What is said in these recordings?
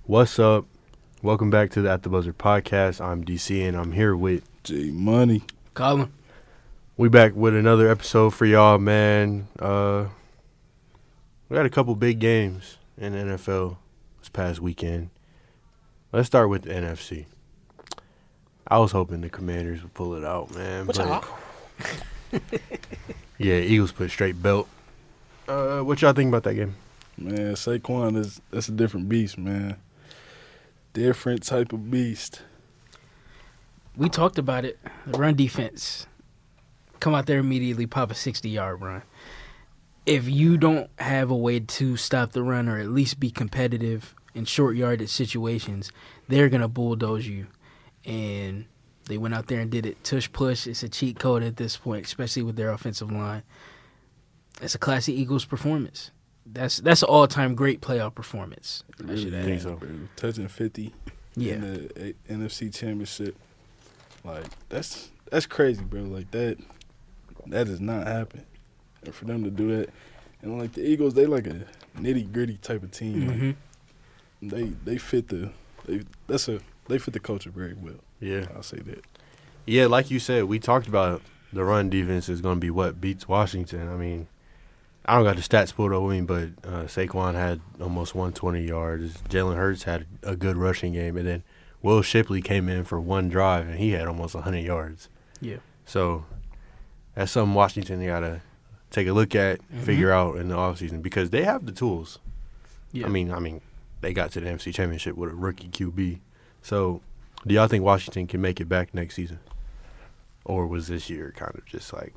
What's up? Welcome back to the At the Buzzer podcast. I'm DC and I'm here with G Money. Colin. we back with another episode for y'all, man. We had a couple big games in the NFL this past weekend. Let's start with the NFC. I was hoping the Commanders would pull it out, man. Yeah, Eagles put straight belt. What y'all think about that game? Man, Saquon that's a different beast, man. Different type of beast. We talked about it. The run defense. Come out there immediately, pop a 60-yard run. If you don't have a way to stop the run or at least be competitive in short yardage situations, they're going to bulldoze you. And they went out there and did it. Tush push. It's a cheat code at this point, especially with their offensive line. It's a classic Eagles performance. That's an all-time great playoff performance. I should add. think so. Touching 50 Yeah. in the NFC Championship. Like, that's crazy, bro. Like, that does not happen. And for them to do that, and like the Eagles, they like a nitty-gritty type of team. Mhm. Like, they fit the culture very well. Yeah. I'll say that. Yeah, like you said, we talked about the run defense is going to be what beats Washington. I mean, I don't got the stats pulled over me, but Saquon had almost 120 yards. Jalen Hurts had a good rushing game, and then Will Shipley came in for one drive, and he had almost 100 yards. Yeah. So that's something Washington got to take a look at, figure out in the offseason because they have the tools. Yeah. I mean, they got to the NFC Championship with a rookie QB. So do y'all think Washington can make it back next season? Or was this year kind of just like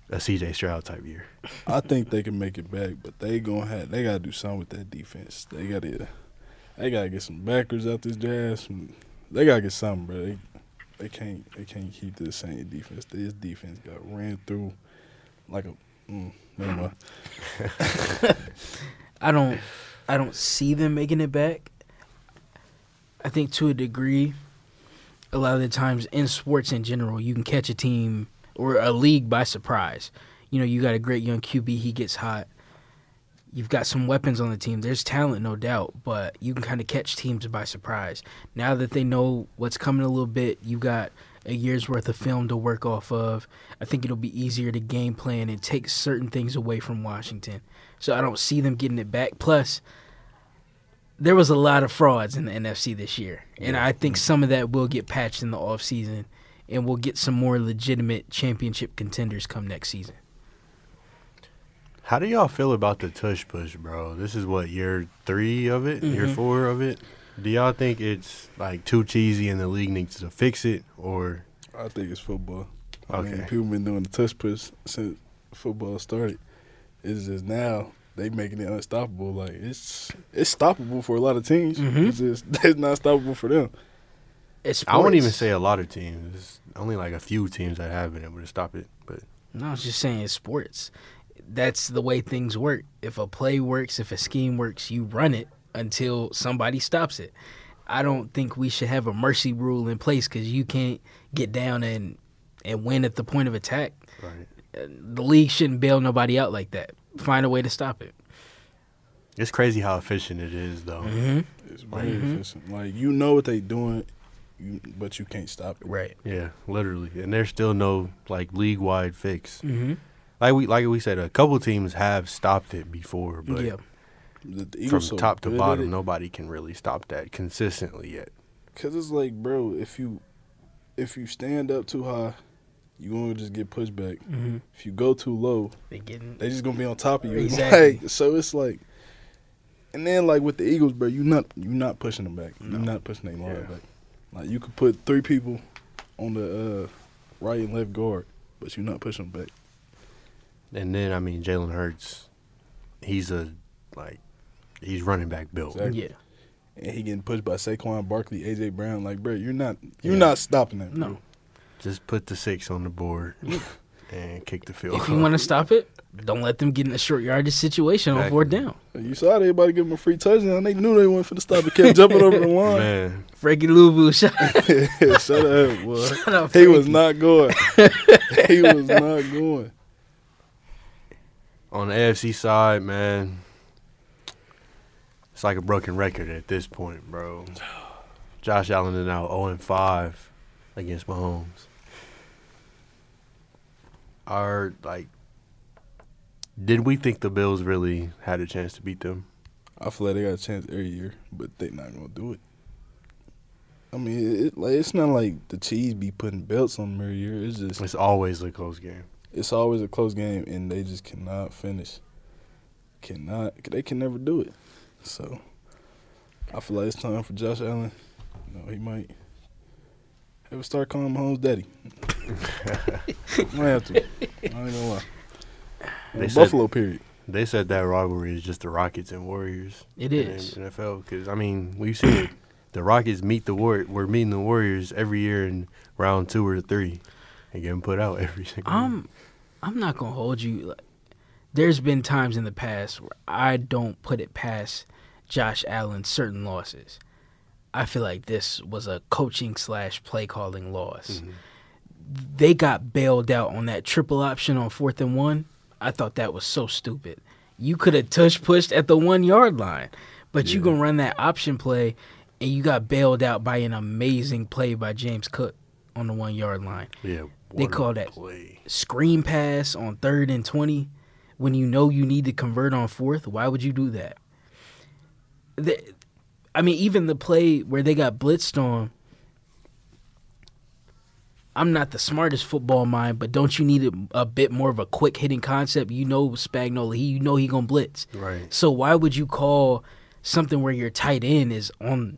a CJ Stroud type year? I think they can make it back, but they gotta do something with that defense. They gotta get some backers out this jazz. They gotta get something, bro. They can't keep the same defense. This defense got ran through like a never mind. I don't see them making it back. I think to a degree, a lot of the times in sports in general, you can catch a team or a league by surprise. You know, you got a great young QB, he gets hot. You've got some weapons on the team. There's talent, no doubt, but you can kind of catch teams by surprise. Now that they know what's coming a little bit, you got a year's worth of film to work off of. I think it'll be easier to game plan and take certain things away from Washington. So I don't see them getting it back. Plus, there was a lot of frauds in the NFC this year, and I think some of that will get patched in the offseason, and we'll get some more legitimate championship contenders come next season. How do y'all feel about the tush push, bro? This is what, year 3 of it? Year 4 of it? Do y'all think it's like too cheesy and the league needs to fix it, or? I think it's football. I Okay. mean, people been doing the touch push since football started. It's just now they making it unstoppable. Like it's stoppable for a lot of teams. It's not stoppable for them. It's I wouldn't even sports. say a lot of teams. There's only like a few teams that have been able to stop it. But No, I was just saying it's sports. That's the way things work. If a play works, if a scheme works, you run it until somebody stops it. I don't think we should have a mercy rule in place because you can't get down and win at the point of attack. right. The league shouldn't bail nobody out like that. Find a way to stop it. It's crazy how efficient it is, though. It's very efficient. Like you know what they doing, but you can't stop it. Right. Yeah, literally. And there's still no like league-wide fix. Mm-hmm. Like we said, a couple teams have stopped it before, but Yeah. The from Eagles so top to good at bottom, it. nobody can really stop that consistently yet. Cause it's like, bro, if you stand up too high, you gonna just get pushed back. Mm-hmm. If you go too low, They getting they just gonna be on top of you. Exactly. Like, so it's like, and then like with the Eagles, bro, you not pushing them back. No. You're not pushing their line Yeah. back. Like you could put 3 people on the right and left guard, but you're not pushing them back. And then, I mean, Jalen Hurts, he's running back built. Exactly. yeah. And he getting pushed by Saquon Barkley, AJ Brown. Like, bro, you're not stopping that. No. Bro. Just put the 6 on the board and kick the field If goal. you want to stop it, don't let them get in a short yardage situation on 4th down. You saw everybody give him a free touchdown. They knew they weren't finna stop it. Kept jumping over the line. Man, Frankie Louvu shot. Shut up, boy. Shut up, He was Frankie. not going. He was not going. on the AFC side, man, It's like a broken record at this point, bro. Josh Allen is now 0-5 against Mahomes. Did we think the Bills really had a chance to beat them? I feel like they got a chance every year, but they not gonna do it. I mean, it's not like the Chiefs be putting belts on them every year. It's always a close game. It's always a close game, and they just cannot finish. They can never do it. So I feel like it's time for Josh Allen. He might have to start calling Mahomes daddy. Might have to. I ain't gonna lie. Buffalo, period. They said that rivalry is just the Rockets and Warriors. It is. In the NFL, because, I mean, we've seen it. The Rockets we're meeting the Warriors every year in round 2 or 3 and getting put out every single year. I'm not going to hold you. There's been times in the past where I don't put it past Josh Allen certain losses. I feel like this was a coaching / play calling loss. Mm-hmm. They got bailed out on that triple option on 4th and 1. I thought that was so stupid. You could have pushed at the 1 yard line, but you gonna run that option play, and you got bailed out by an amazing play by James Cook on the 1 yard line. Yeah, they call that screen pass on 3rd and 20 when you know you need to convert on 4th. Why would you do that? Even the play where they got blitzed on. I'm not the smartest football mind, but don't you need a bit more of a quick hitting concept? You know Spagnuolo, he gonna blitz. Right. So why would you call something where your tight end is on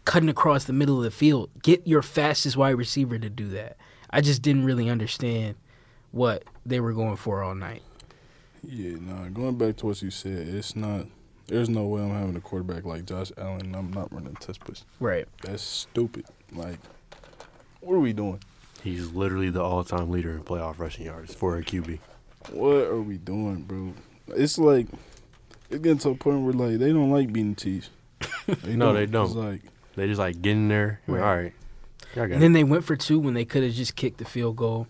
cutting across the middle of the field? Get your fastest wide receiver to do that. I just didn't really understand what they were going for all night. Yeah, going back to what you said, there's no way I'm having a quarterback like Josh Allen and I'm not running a test push. Right. That's stupid. Like, what are we doing? He's literally the all-time leader in playoff rushing yards for a QB. What are we doing, bro? It's like it's getting to a point where like they don't like beating the Chiefs. They don't. It's like, they just like getting there. Right. All right. And then they went for 2 when they could have just kicked the field goal.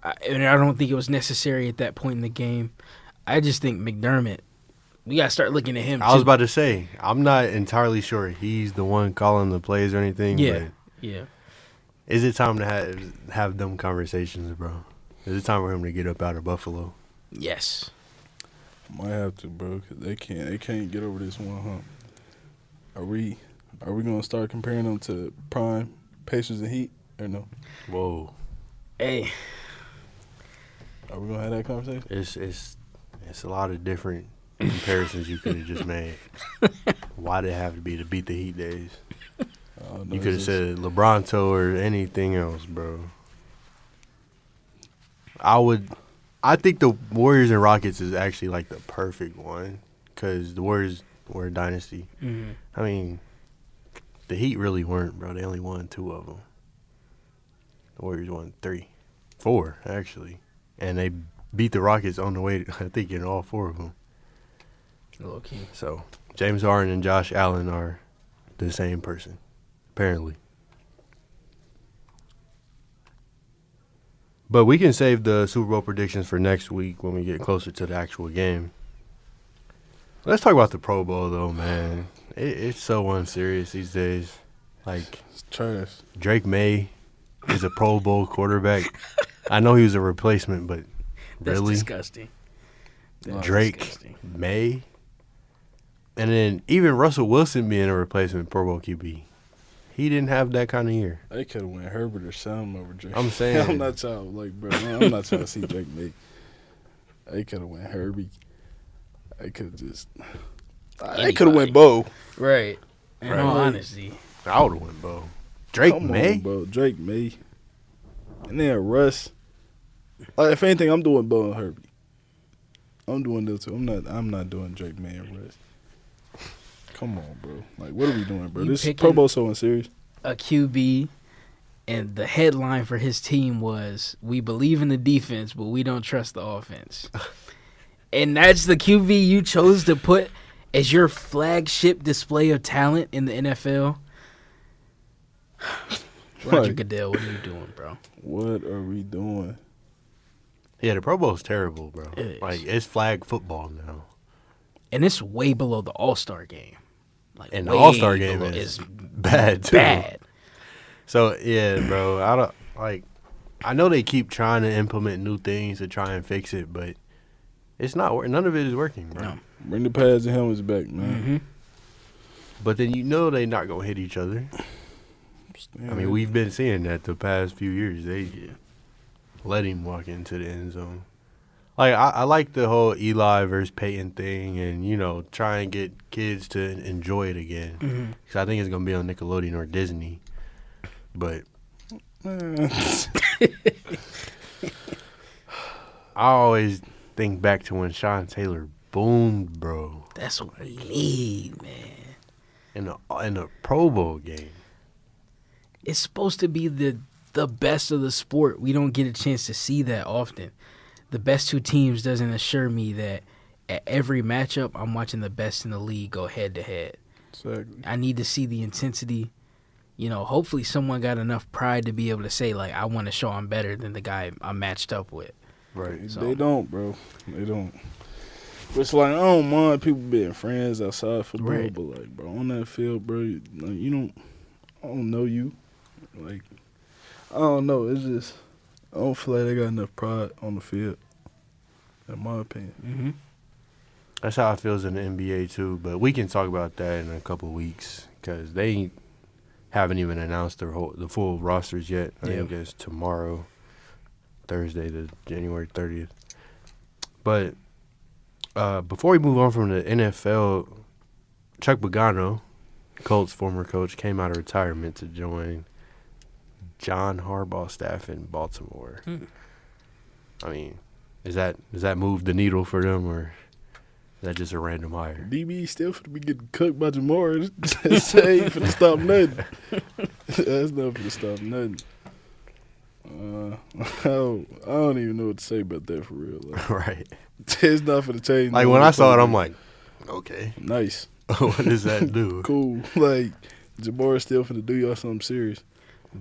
And I don't think it was necessary at that point in the game. I just think McDermott, we got to start looking at him, too. I was about to say, I'm not entirely sure he's the one calling the plays or anything. Yeah, but is it time to have them conversations, bro? Is it time for him to get up out of Buffalo? Yes. Might have to, bro, because they can't get over this one hump. Are we going to start comparing them to prime Pacers and Heat or no? Whoa. Hey. Are we going to have that conversation? It's a lot of different comparisons you could have just made. Why did it have to be to beat the Heat days? You could have said LeBronto or anything else, bro. I think the Warriors and Rockets is actually like the perfect one because the Warriors were a dynasty. Mm-hmm. I mean, the Heat really weren't, bro. They only won 2 of them. The Warriors won 4 actually, and they beat the Rockets on the way. I think in all 4 of them. Low key. So James Harden and Josh Allen are the same person, apparently. But we can save the Super Bowl predictions for next week when we get closer to the actual game. Let's talk about the Pro Bowl, though, man. It's so unserious these days. Like, it's trash. Drake May is a Pro Bowl quarterback. I know he was a replacement, but that's really? Disgusting. That's Drake disgusting. May. And then even Russell Wilson being a replacement Pro Bowl QB. He didn't have that kind of year. They could have went Herbert or Sam over Drake. I'm saying. I'm not trying to see Drake make. They could have went Herbie. They could have just. They could have went Bo. Right. In all honesty. I would have went Bo. Drake May? Bro. Drake May. And then Russ. Like, if anything, I'm doing Bo and Herbie. I'm doing those two. I'm not doing Drake May and Russ. Come on, bro. Like, what are we doing, bro? This Pro Bowl so unserious. A QB, and the headline for his team was, "We believe in the defense, but we don't trust the offense." And that's the QB you chose to put as your flagship display of talent in the NFL? Roger Goodell, what are you doing, bro? What are we doing? Yeah, the Pro Bowl is terrible, bro. Like, it's flag football now. And it's way below the All-Star game. Like, And the way All-Star game below. is It's bad too. bad. So yeah, bro. I don't like. I know they keep trying to implement new things to try and fix it, but it's not working. None of it is working, bro. No. Bring the pads and helmets back, man. Mm-hmm. But then you know they not gonna hit each other. I mean, we've been seeing that the past few years. They let him walk into the end zone. Like I like the whole Eli versus Peyton thing, and try and get kids to enjoy it again. Mm-hmm. Because I think it's gonna be on Nickelodeon or Disney. But I always think back to when Sean Taylor boomed, bro, That's what we need, man. in the Pro Bowl game. It's supposed to be the best of the sport. We don't get a chance to see that often. The best two teams doesn't assure me that at every matchup I'm watching the best in the league go head to head. Exactly. I need to see the intensity. Hopefully someone got enough pride to be able to say, like, I want to show I'm better than the guy I'm matched up with. Right. So- They don't, bro. They don't. But it's like, I don't mind people being friends outside football, Right. but like, bro, on that field, bro, you don't. I don't know you. Like, I don't know. It's just I don't feel like they got enough pride on the field. In my opinion. Mm-hmm. That's how it feels in the NBA too. But we can talk about that in a couple of weeks because they haven't even announced the full rosters yet. I think it's tomorrow, Thursday, the January 30th. But before we move on from the NFL, Chuck Pagano, Colts former coach, came out of retirement to join John Harbaugh's staff in Baltimore. I mean, does that move the needle for them, or is that just a random hire? DB still finna be getting cooked by Jamar. That's ain't finna stop nothing. That's not finna stop nothing. I don't even know what to say about that for real. Like, Right. it's not finna change. Like when I saw it, I'm like, okay, nice, what does that do? cool. Like Jamar still finna do y'all something serious.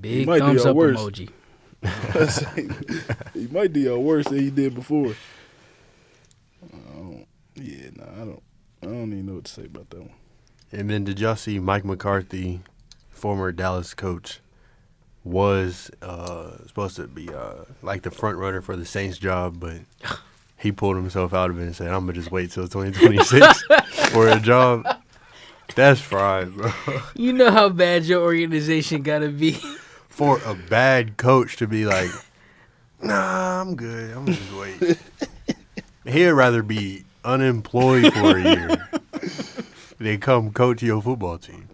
Big might do thumbs y'all up worse. emoji. He might do y'all worse than he did before. I don't even know what to say about that one. And then did y'all see Mike McCarthy, former Dallas coach, was supposed to be like the front runner for the Saints job, but he pulled himself out of it and said, "I'm gonna just wait till 2026 for a job." That's fried, bro. You know how bad your organization gotta be. For a bad coach to be like, "Nah, I'm good. I'm gonna just wait." He'd rather be unemployed for a year than come coach your football team.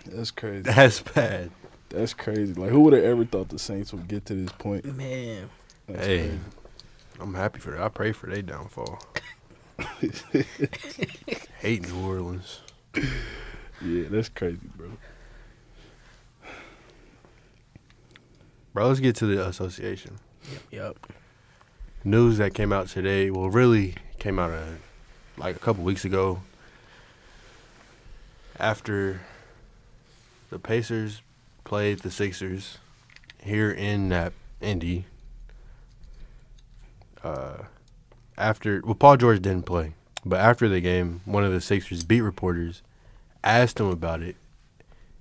That's crazy. That's bad. That's crazy. Like, who would have ever thought the Saints would get to this point? Man. That's Hey, crazy. I'm happy for that. I pray for their downfall. Hate New Orleans. Yeah, that's crazy, bro. Bro, let's get to the association. Yep. News that came out today, well, really came out like a couple weeks ago after the Pacers played the Sixers here in Indy. Paul George didn't play, but after the game, one of the Sixers beat reporters asked him about it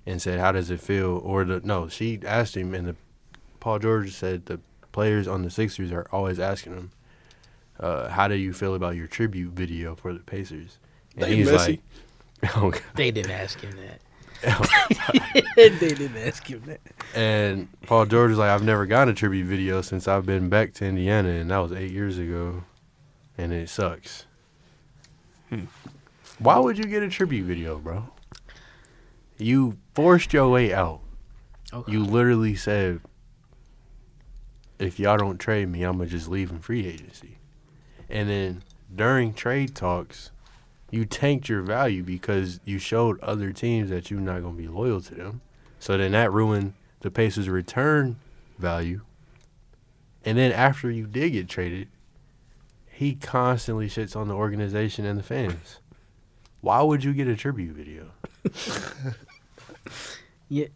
and said, "How does it feel?" She asked him, and Paul George said the players on the Sixers are always asking him, "How do you feel about your tribute video for the Pacers?" And They he's messy. like, "Oh God." They didn't ask him that. They didn't ask him that. And Paul George is like, "I've never gotten a tribute video since I've been back to Indiana, and that was 8 years ago, and it sucks." Why would you get a tribute video, bro? You forced your way out. Okay. You literally said, "If y'all don't trade me, I'm going to just leave in free agency." And then during trade talks, you tanked your value because you showed other teams that you're not going to be loyal to them. So then that ruined the Pacers' return value. And then after you did get traded, he constantly shits on the organization and the fans. Why would you get a tribute video? Yeah.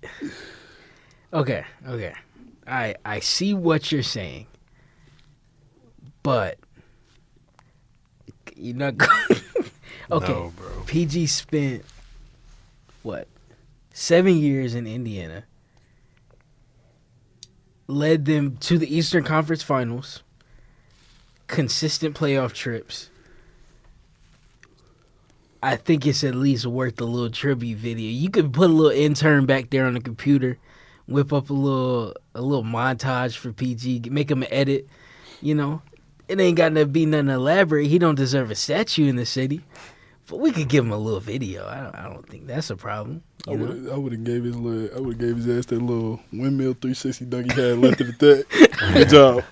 Okay. I see what you're saying, but you're not going. Okay. No, bro. PG spent 7 years in Indiana, led them to the Eastern Conference Finals, consistent playoff trips. I think it's at least worth a little tribute video. You could put a little intern back there on the computer, whip up a little montage for PG, make him an edit. You know, it ain't got to be nothing elaborate. He don't deserve a statue in the city, but we could give him a little video. I don't think that's a problem. I would have gave his ass that little windmill 360 dunk he had left at that. Good job.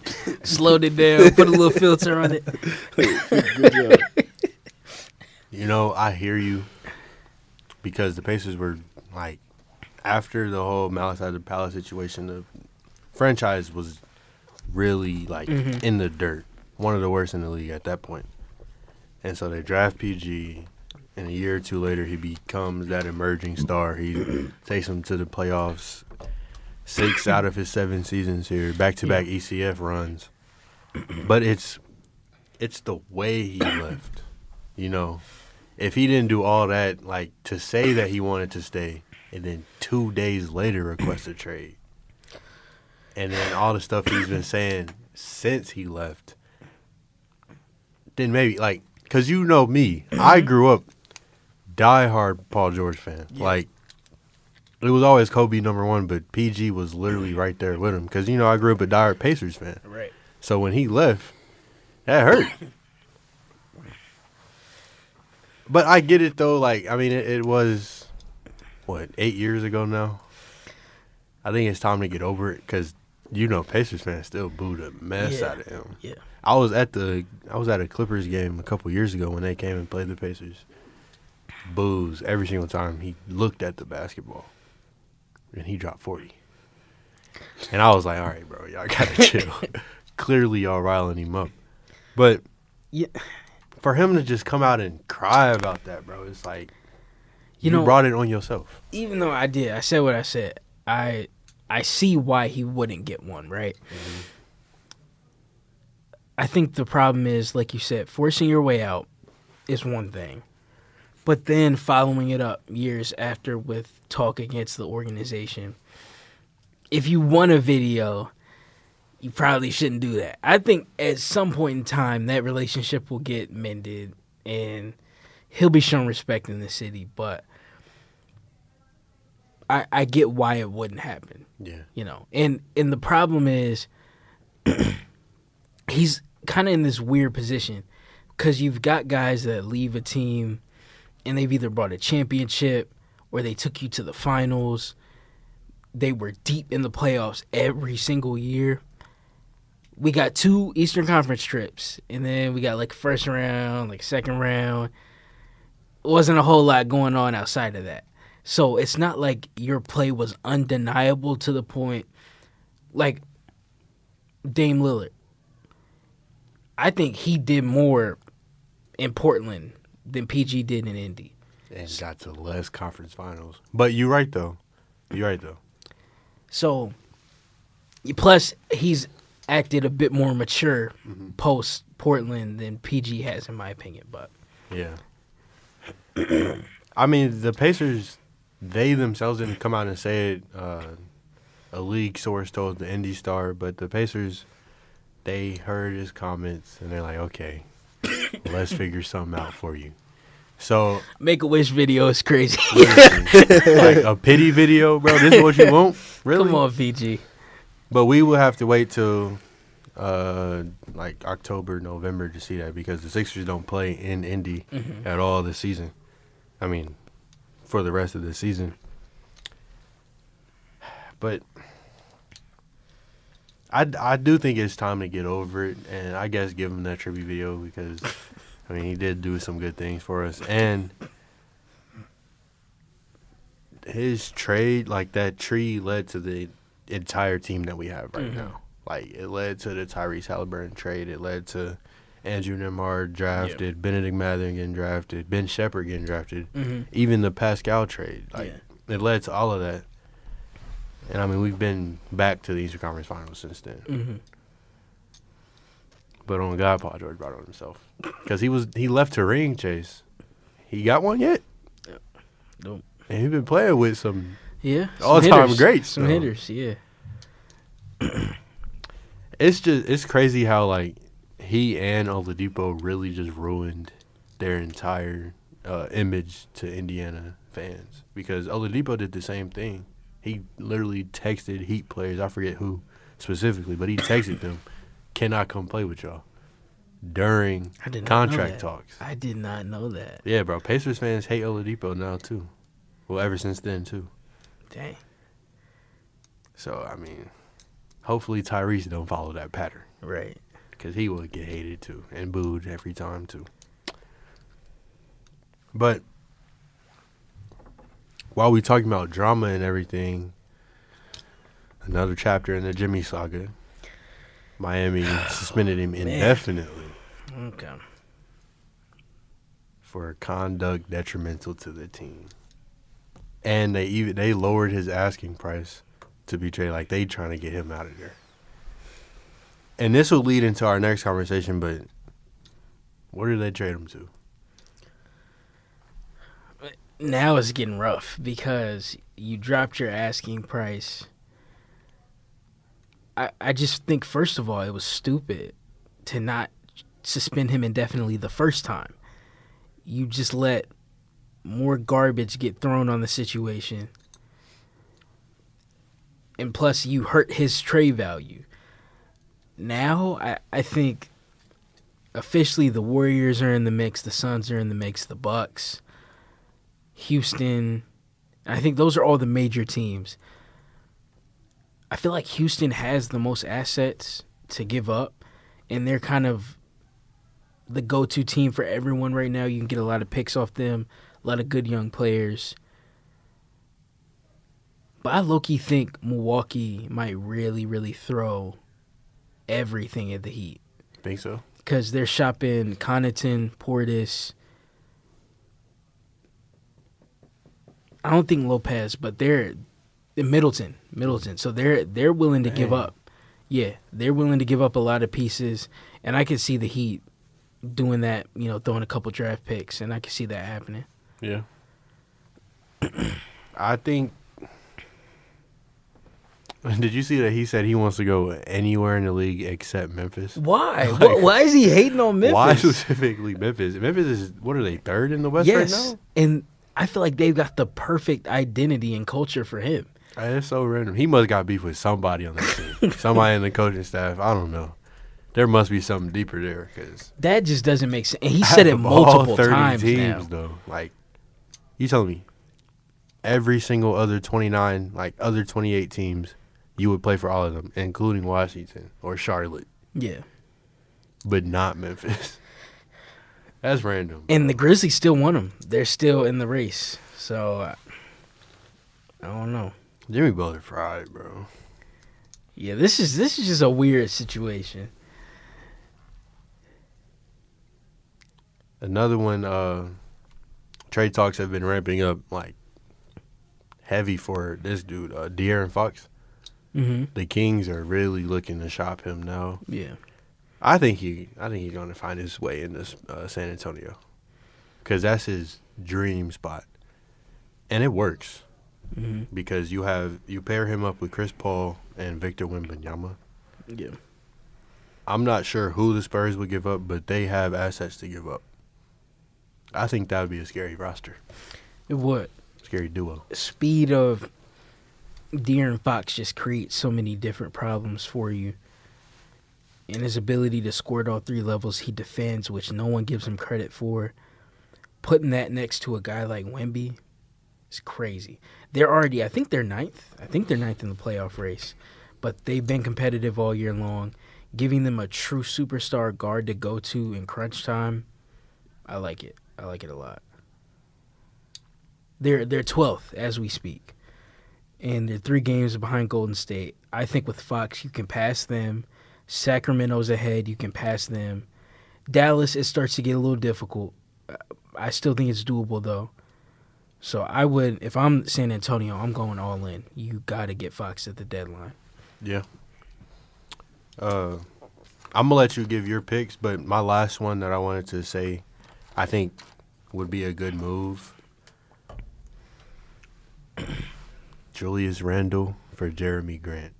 Slowed it down, put a little filter on it. Good job. You know, I hear you because the Pacers were like, after the whole Malice at the Palace situation, the franchise was really like in the dirt, one of the worst in the league at that point. And so they draft PG, and a year or two later, he becomes that emerging star. He takes them to the playoffs, 6 out of his 7 seasons here, back-to-back ECF runs. But it's the way he left, you know. If he didn't do all that, like, to say that he wanted to stay, and then 2 days later request a trade, and then all the stuff he's been saying since he left, then maybe, like, because you know me, I grew up diehard Paul George fan. Yeah. Like, it was always Kobe #1, but PG was literally right there with him. Because, you know, I grew up a diehard Pacers fan. Right. So when he left, that hurt. But I get it, though. Like, I mean, it was, 8 years ago now? I think it's time to get over it because, you know, Pacers fans still booed a mess out of him. Yeah. I was at a Clippers game a couple years ago when they came and played the Pacers. Boos every single time he looked at the basketball, and he dropped 40. And I was like, all right, bro, y'all gotta chill. Clearly, y'all riling him up. But for him to just come out and cry about that, bro, it's like you brought it on yourself. Even though I said what I said. I see why he wouldn't get one, right? Mm-hmm. I think the problem is, like you said, forcing your way out is one thing. But then following it up years after with talk against the organization. If you want a video, you probably shouldn't do that. I think at some point in time, that relationship will get mended and he'll be shown respect in the city. But I get why it wouldn't happen. Yeah. You know, and the problem is he's kind of in this weird position because you've got guys that leave a team and they've either brought a championship or they took you to the finals. They were deep in the playoffs every single year. We got 2 Eastern Conference trips, and then we got like first round, like second round. Wasn't a whole lot going on outside of that. So it's not like your play was undeniable to the point like Dame Lillard. I think he did more in Portland than PG did in Indy. And got to less conference finals. But you're right, though. So, plus, he's acted a bit more mature post-Portland than PG has, in my opinion. But yeah. I mean, the Pacers, they themselves didn't come out and say it. A league source told the Indy Star, but the Pacers, they heard his comments, and they're like, okay, let's figure something out for you. So Make-A-Wish video is crazy. Like a pity video, bro. This is what you want? Really? Come on, VG. But we will have to wait till like October, November to see that because the Sixers don't play in Indy at all this season. I mean, for the rest of the season. But I do think it's time to get over it, and I guess give him that tribute video because, I mean, he did do some good things for us. And his trade, like that tree, led to the entire team that we have right now. Like, it led to the Tyrese Halliburton trade. It led to Andrew Nembhard drafted, Benedict Mathurin getting drafted, Ben Shepherd getting drafted, even the Pascal trade. Like, it led to all of that. And, I mean, we've been back to the Eastern Conference Finals since then. But on God, Paul George brought it on himself. Because he left to ring chase. He got one yet? Nope. And he's been playing with some Yeah. all-time hitters. greats. Some though. hitters, yeah. It's crazy how like he and Oladipo really just ruined their entire image to Indiana fans because Oladipo did the same thing. He literally texted Heat players, I forget who specifically, but he texted them, "Cannot come play with y'all" during I did not contract know that. talks. I did not know that. Yeah, bro. Pacers fans hate Oladipo now too. Well, ever since then too. Dang. So I mean, hopefully Tyrese don't follow that pattern. Right. Because he will get hated too and booed every time too. But while we talking about drama and everything, another chapter in the Jimmy saga. Miami suspended him indefinitely Okay. for conduct detrimental to the team, and they lowered his asking price to be traded. Like they trying to get him out of there. And this will lead into our next conversation, but where did they trade him to? Now it's getting rough because you dropped your asking price. I just think, first of all, it was stupid to not suspend him indefinitely the first time. You just let more garbage get thrown on the situation. And plus, you hurt his trade value. Now, I think officially the Warriors are in the mix, the Suns are in the mix, the Bucks, Houston. I think those are all the major teams. I feel like Houston has the most assets to give up, and they're kind of the go-to team for everyone right now. You can get a lot of picks off them, a lot of good young players. But I low-key think Milwaukee might really, really throw everything at the Heat. Think so? Because they're shopping Connaughton, Portis. I don't think Lopez, but they're Middleton. So they're willing to give up. Yeah, they're willing to give up a lot of pieces, and I can see the Heat doing that. Throwing a couple draft picks, and I can see that happening. Yeah. I think. Did you see that he said he wants to go anywhere in the league except Memphis? Why? Why is he hating on Memphis? Why specifically Memphis? Memphis is, what are they, third in the West right now? And I feel like they've got the perfect identity and culture for him. It's so random. He must got beef with somebody on that team. Somebody in the coaching staff. I don't know. There must be something deeper there. Cause that just doesn't make sense. And he said it multiple times teams, now. Though. Like, you telling me every single other 29, like other 28 teams, you would play for all of them, including Washington or Charlotte. Yeah. But not Memphis. That's random. And the Grizzlies still want him. They're still in the race. So, I don't know. Jimmy Butler fried, bro. Yeah, this is just a weird situation. Another one, trade talks have been ramping up like heavy for this dude, De'Aaron Fox. Mm-hmm. The Kings are really looking to shop him now. Yeah. I think he's going to find his way into San Antonio because that's his dream spot, and it works because you pair him up with Chris Paul and Victor Wembanyama. Yeah. I'm not sure who the Spurs would give up, but they have assets to give up. I think that would be a scary roster. It would. Scary duo. Speed of De'Aaron Fox just creates so many different problems for you. And his ability to score at all three levels, he defends, which no one gives him credit for. Putting that next to a guy like Wemby is crazy. They're already, I think they're ninth. I think they're ninth in the playoff race. But they've been competitive all year long. Giving them a true superstar guard to go to in crunch time, I like it. I like it a lot. They're 12th as we speak. And they're 3 games behind Golden State. I think with Fox, you can pass them. Sacramento's ahead. You can pass them. Dallas, it starts to get a little difficult. I still think it's doable, though. So I would, if I'm San Antonio, I'm going all in. You got to get Fox at the deadline. Yeah. I'm going to let you give your picks, but my last one that I wanted to say I think would be a good move Julius Randle for Jeremy Grant.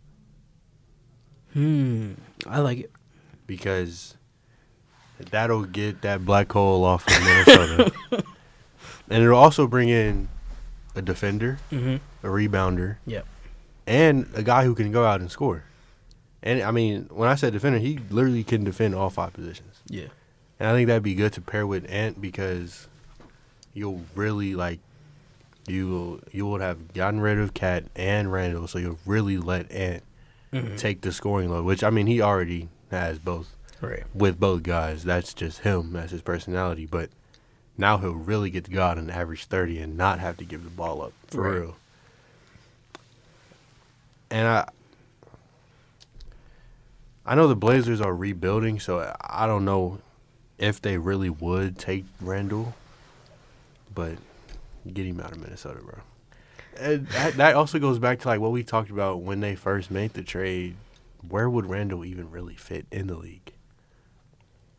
I like it. Because that'll get that black hole off of Minnesota. And it'll also bring in a defender, a rebounder, Yep. and a guy who can go out and score. And, I mean, when I said defender, he literally can defend all 5 positions. Yeah. And I think that'd be good to pair with Ant because you'll really, like, you would have gotten rid of Cat and Randall, so you'll really let Ant take the scoring load, which, I mean, he already has both. Right. With both guys. That's just him. That's his personality. But now he'll really get to go out and average 30 and not have to give the ball up. For Right. real. And I know the Blazers are rebuilding, so I don't know if they really would take Randall. But get him out of Minnesota, bro. And that also goes back to like what we talked about when they first made the trade. Where would Randall even really fit in the league?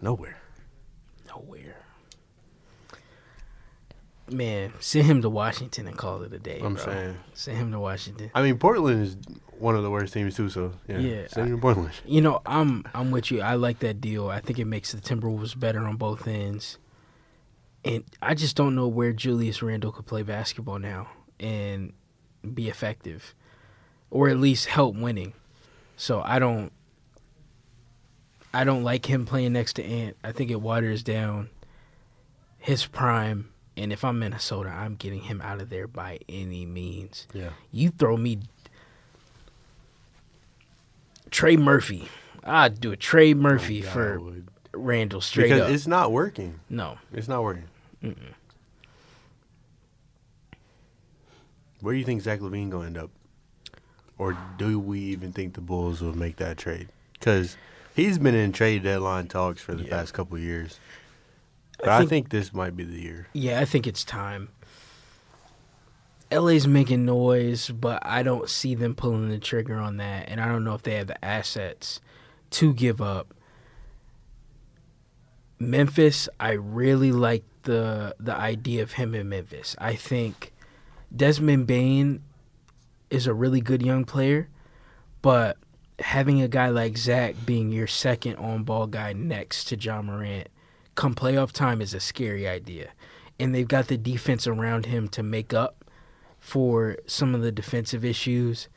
Nowhere. Man, send him to Washington and call it a day. I'm bro. saying. Send him to Washington. I mean, Portland is one of the worst teams too. So Yeah, send him to Portland. You know, I'm with you. I like that deal. I think it makes the Timberwolves better on both ends. And I just don't know where Julius Randle could play basketball now and be effective, or at least help winning. So I don't like him playing next to Ant. I think it waters down his prime. And if I'm Minnesota, I'm getting him out of there by any means. Yeah. You throw me Trey Murphy. I'd do a Trey Murphy Oh, God, I for would. Randall straight Because up. it's not working. No. It's not working. Where do you think Zach LaVine gonna end up? Or do we even think the Bulls will make that trade? Because he's been in trade deadline talks for the past couple of years. But I think this might be the year. Yeah, I think it's time. LA's making noise, but I don't see them pulling the trigger on that, and I don't know if they have the assets to give up. Memphis, I really like the idea of him in Memphis. I think Desmond Bane is a really good young player, but having a guy like Zach being your second on-ball guy next to John Morant come playoff time is a scary idea. And they've got the defense around him to make up for some of the defensive issues.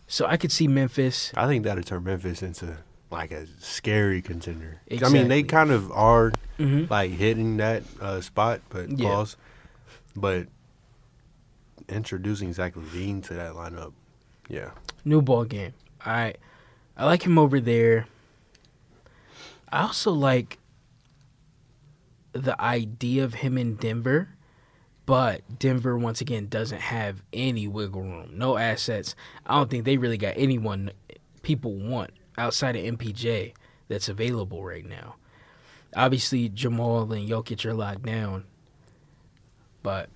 So I could see Memphis. I think that'll turn Memphis into like a scary contender. I Exactly. mean, they kind of are like hitting that spot, but Yeah. pause. But introducing Zach LaVine to that lineup, yeah. New ball game. I like him over there. I also like the idea of him in Denver, but Denver once again doesn't have any wiggle room, no assets. I don't think they really got anyone people want outside of MPJ that's available right now. Obviously, Jamal and Jokic are locked down, but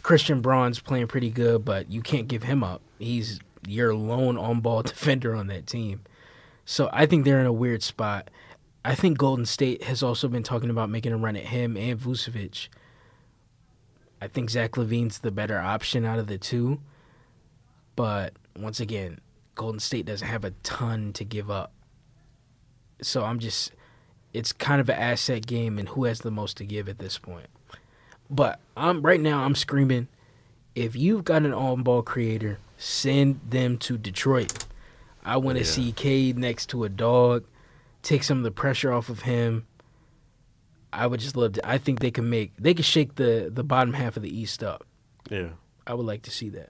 Christian Braun's playing pretty good, but you can't give him up. He's your lone on-ball defender on that team. So I think they're in a weird spot. I think Golden State has also been talking about making a run at him and Vucevic. I think Zach LaVine's the better option out of the two. But once again, Golden State doesn't have a ton to give up. So it's kind of an asset game and who has the most to give at this point. But right now I'm screaming, if you've got an on-ball creator, send them to Detroit. I want to see Cade next to a dog, take some of the pressure off of him. I would just love to. I think they can shake the bottom half of the East up. Yeah. I would like to see that.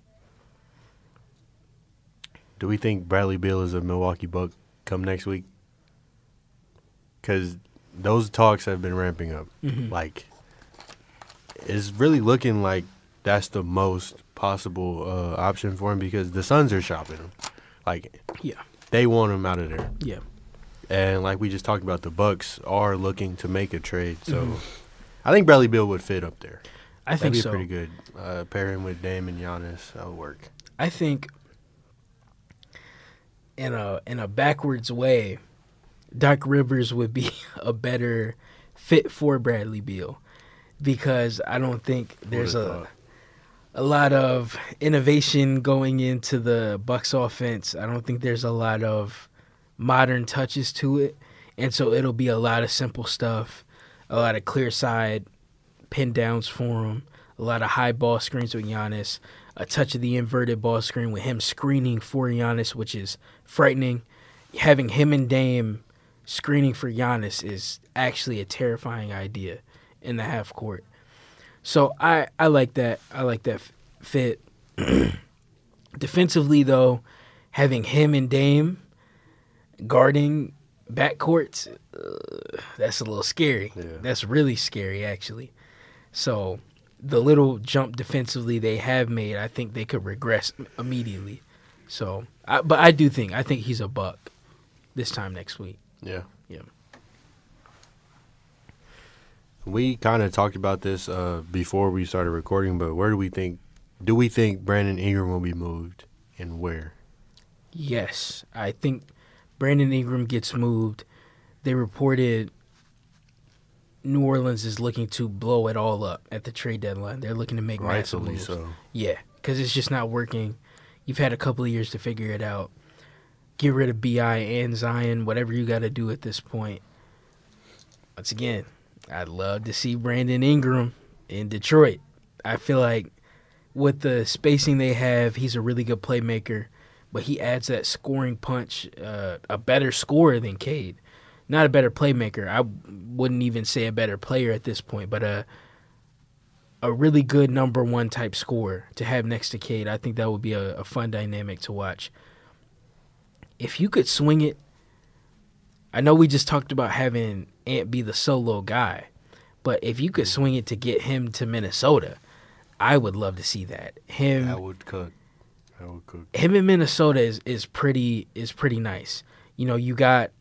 Do we think Bradley Beal is a Milwaukee Buck come next week? Because those talks have been ramping up. Like, it's really looking like that's the most possible option for him because the Suns are shopping him. Like, Yeah. they want him out of there. Yeah. And like we just talked about, the Bucks are looking to make a trade. So I think Bradley Beal would fit up there. I think That'd be so. pretty good. Pair him with Dame and Giannis. That would work. I think in a backwards way, Doc Rivers would be a better fit for Bradley Beal because I don't think there's Would've thought. a lot of innovation going into the Bucks offense. I don't think there's a lot of modern touches to it, and so it'll be a lot of simple stuff, a lot of clear side pin downs for him, a lot of high ball screens with Giannis, a touch of the inverted ball screen with him screening for Giannis, which is frightening. Having him and Dame screening for Giannis is actually a terrifying idea in the half court. So I like that. I like that fit. Defensively, though, having him and Dame guarding backcourts, that's a little scary. Yeah. That's really scary, actually. So the little jump defensively they have made, I think they could regress immediately. So, but I think he's a Buck this time next week. Yeah. Yeah. We kind of talked about this before we started recording, but where do we think Brandon Ingram will be moved and where? Yes, I think Brandon Ingram gets moved. They reported New Orleans is looking to blow it all up at the trade deadline. They're looking to make massive Rightfully moves. so. Yeah, because it's just not working. You've had a couple of years to figure it out. Get rid of BI and Zion, whatever you got to do at this point. Once again, I'd love to see Brandon Ingram in Detroit. I feel like with the spacing they have, he's a really good playmaker, but he adds that scoring punch, a better scorer than Cade. Not a better playmaker. I wouldn't even say a better player at this point, but a really good number one type scorer to have next to Cade. I think that would be a fun dynamic to watch. If you could swing it, I know we just talked about having Ant be the solo guy, but if you could swing it to get him to Minnesota, I would love to see that. That would cook. Him in Minnesota is pretty nice. You know, you got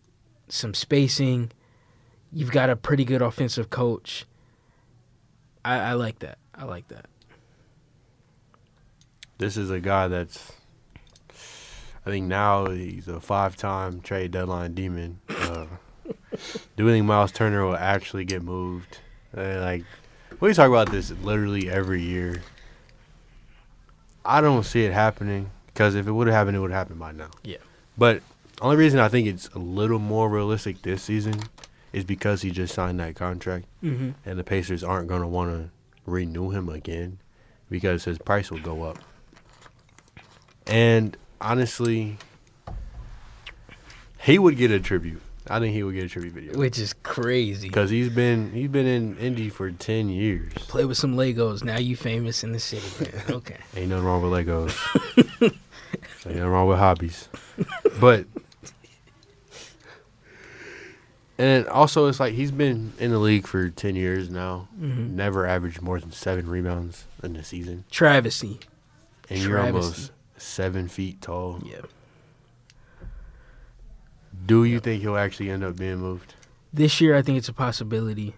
some spacing. You've got a pretty good offensive coach. I like that. I like that. This is a guy that's, I think now he's a 5-time trade deadline demon. Do you think Miles Turner will actually get moved? We talk about this literally every year. I don't see it happening because if it would have happened, it would have happened by now. Yeah. But only reason I think it's a little more realistic this season is because he just signed that contract, Mm-hmm. and the Pacers aren't going to want to renew him again because his price will go up. And honestly, he would get a tribute. I think he would get a tribute video Which is crazy. because he's been in Indy for 10 years. Play with some Legos. Now you famous in the city, man. Okay. Ain't nothing wrong with Legos. Ain't nothing wrong with hobbies. But and also it's like he's been in the league for 10 years now. Mm-hmm. Never averaged more than 7 rebounds in the season. Travesty. And you're almost 7 feet tall. Yeah. Do you think he'll actually end up being moved? This year, I think it's a possibility.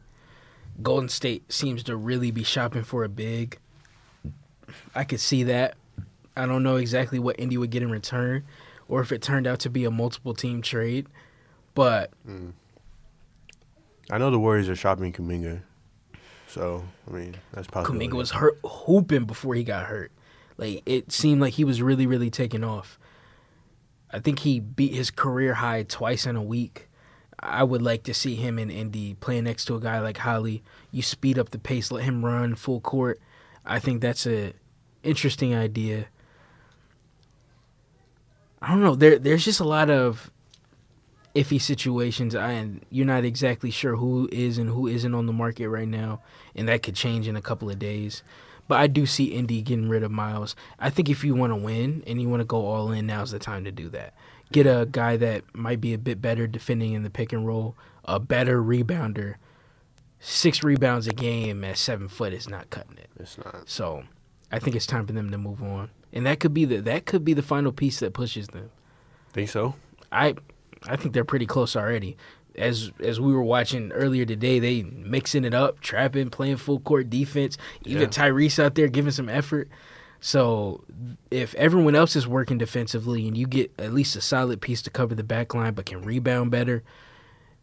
Golden State seems to really be shopping for a big. I could see that. I don't know exactly what Indy would get in return or if it turned out to be a multiple-team trade. But I know the Warriors are shopping Kuminga. So, I mean, that's possible. Kuminga was hooping before he got hurt. Like, it seemed like he was really, really taking off. I think he beat his career high twice in a week. I would like to see him in Indy playing next to a guy like Holly. You speed up the pace, let him run full court. I think that's a interesting idea. I don't know. There's just a lot of iffy situations, and you're not exactly sure who is and who isn't on the market right now, and that could change in a couple of days. But I do see Indy getting rid of Miles. I think if you want to win and you want to go all in, now's the time to do that. Get a guy that might be a bit better defending in the pick and roll, a better rebounder. 6 rebounds a game at 7 foot is not cutting it. It's not. So I think it's time for them to move on, and that could be the final piece that pushes them. Think so? I think they're pretty close already. As we were watching earlier today, they mixing it up, trapping, playing full court defense. Even Tyrese out there giving some effort. So if everyone else is working defensively and you get at least a solid piece to cover the back line but can rebound better,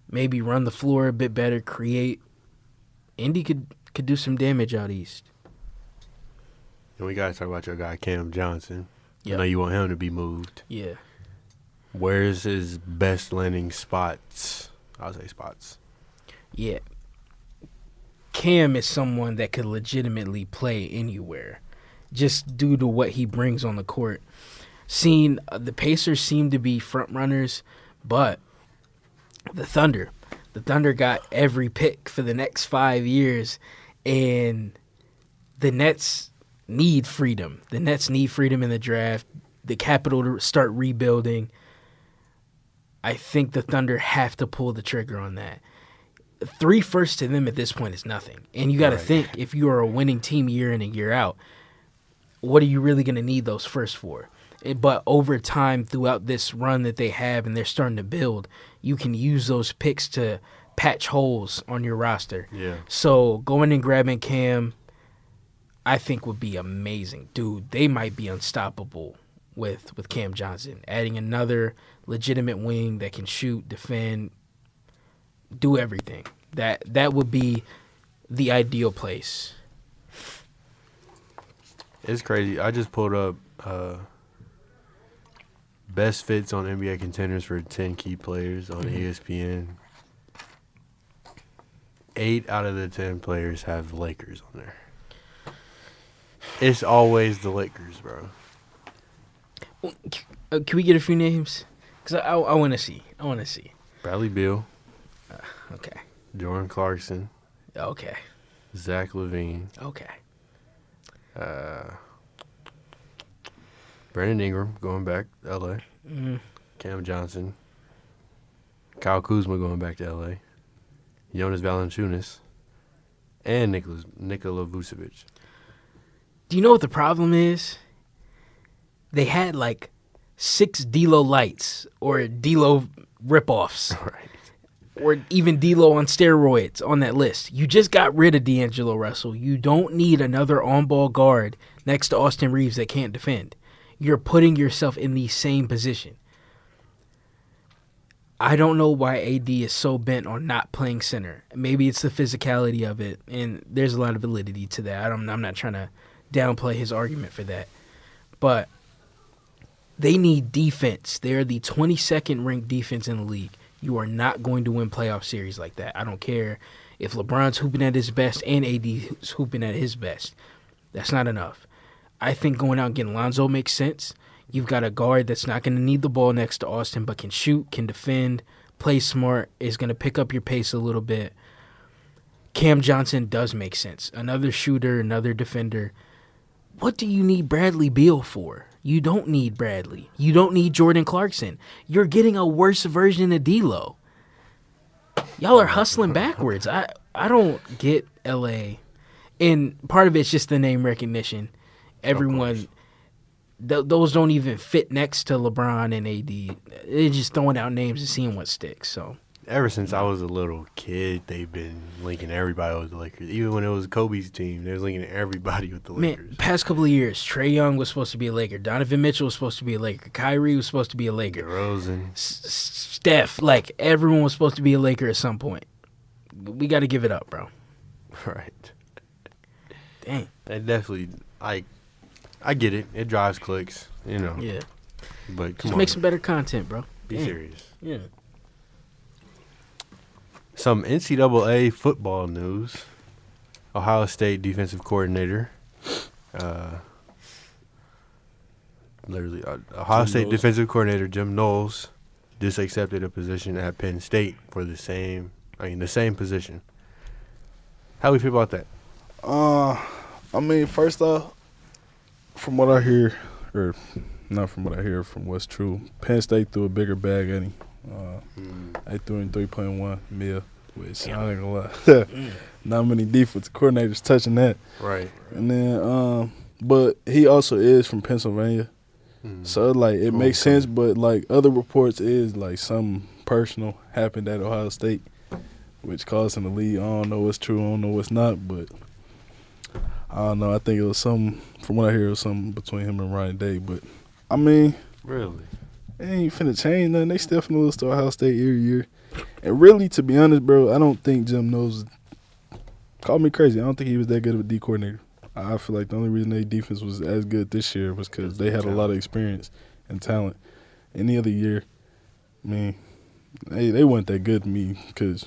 maybe run the floor a bit better, create, Indy could do some damage out east. And we got to talk about your guy, Cam Johnson. I Yep. know you want him to be moved. Yeah. Where's his best landing spots? I'll say spots. Yeah. Cam is someone that could legitimately play anywhere just due to what he brings on the court. The Pacers seem to be front runners, but the Thunder got every pick for the next 5 years, and the Nets need freedom. The Nets need freedom in the draft, the capital to start rebuilding. I think the Thunder have to pull the trigger on that. 3 firsts to them at this point is nothing. And you got to Right. think, if you are a winning team year in and year out, what are you really going to need those firsts for? But over time, throughout this run that they have and they're starting to build, you can use those picks to patch holes on your roster. Yeah. So going and grabbing Cam, I think would be amazing. Dude, they might be unstoppable with Cam Johnson. Adding another legitimate wing that can shoot, defend, do everything. That would be the ideal place. It's crazy. I just pulled up best fits on NBA contenders for 10 key players on ESPN. 8 out of the 10 players have Lakers on there. It's always the Lakers, bro. Can we get a few names? Because I want to see. Bradley Beal, Okay. Jordan Clarkson, Okay. Zach LaVine, Okay. Brandon Ingram going back to LA, Cam Johnson, Kyle Kuzma going back to LA, Jonas Valanciunas, and Nikola Vucevic. Do you know what the problem is? They had like 6 D'Lo lights or D'Lo ripoffs Right. or even D'Lo on steroids on that list. You just got rid of D'Angelo Russell. You don't need another on-ball guard next to Austin Reeves that can't defend. You're putting yourself in the same position. I don't know why AD is so bent on not playing center. Maybe it's the physicality of it, and there's a lot of validity to that. I'm not trying to downplay his argument for that. But they need defense. They're the 22nd ranked defense in the league. You are not going to win playoff series like that. I don't care if LeBron's hooping at his best and AD's hooping at his best. That's not enough. I think going out and getting Lonzo makes sense. You've got a guard that's not going to need the ball next to Austin, but can shoot, can defend, play smart, is going to pick up your pace a little bit. Cam Johnson does make sense. Another shooter, another defender. What do you need Bradley Beal for? You don't need Bradley. You don't need Jordan Clarkson. You're getting a worse version of D'Lo. Y'all are hustling backwards. I don't get LA. And part of it's just the name recognition. Everyone, those don't even fit next to LeBron and AD. They're just throwing out names and seeing what sticks. So Ever since I was a little kid, they've been linking everybody with the Lakers. Even when it was Kobe's team, they was linking everybody with the Lakers. man, past couple of years, Trae Young was supposed to be a Laker. Donovan Mitchell was supposed to be a Laker. Kyrie was supposed to be a Laker. DeRozan. Steph, like everyone was supposed to be a Laker at some point. We got to give it up, bro. Right. Dang. They definitely, I get it. It drives clicks, you know. Yeah. But come Just on, make some better content, bro. be Dang. serious. Yeah. Some NCAA football news. Ohio State defensive coordinator, Ohio Jim State Knowles. defensive coordinator Jim Knowles just accepted a position at Penn State for the same position. How do we feel about that? I mean, first off, from what I hear, or not from what I hear, from what's true, Penn State threw a bigger bag at him. They threw him $3.1 million, which I ain't gonna lie, not many defensive coordinators touching that. Right. And then, but he also is from Pennsylvania, so like it makes sense. But like other reports is like something personal happened at Ohio State, which caused him to leave. I don't know what's true, I don't know what's not, but I don't know. I think it was something. From what I hear, it was something between him and Ryan Day. But I mean, Really? they ain't finna change nothing. They still finna lose to Ohio State every year. And really, to be honest, bro, I don't think Jim knows. Call me crazy. I don't think he was that good of a D coordinator. I feel like the only reason their defense was as good this year was because they had a lot of experience and talent. Any other year, I mean, they weren't that good to me because,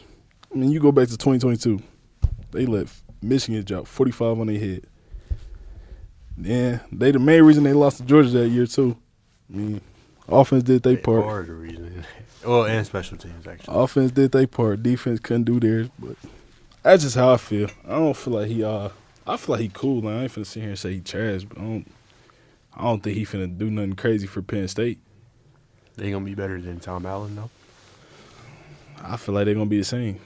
I mean, you go back to 2022, they let Michigan drop 45 on their head. Yeah, they the main reason they lost to Georgia that year too. I mean, offense did their part. Part of the reason. Well, and special teams actually. Offense did their part. Defense couldn't do theirs, but that's just how I feel. I don't feel like I feel like he cool. Like, I ain't finna sit here and say he trash, but I don't think he finna do nothing crazy for Penn State. They gonna be better than Tom Allen though. I feel like they're gonna be the same.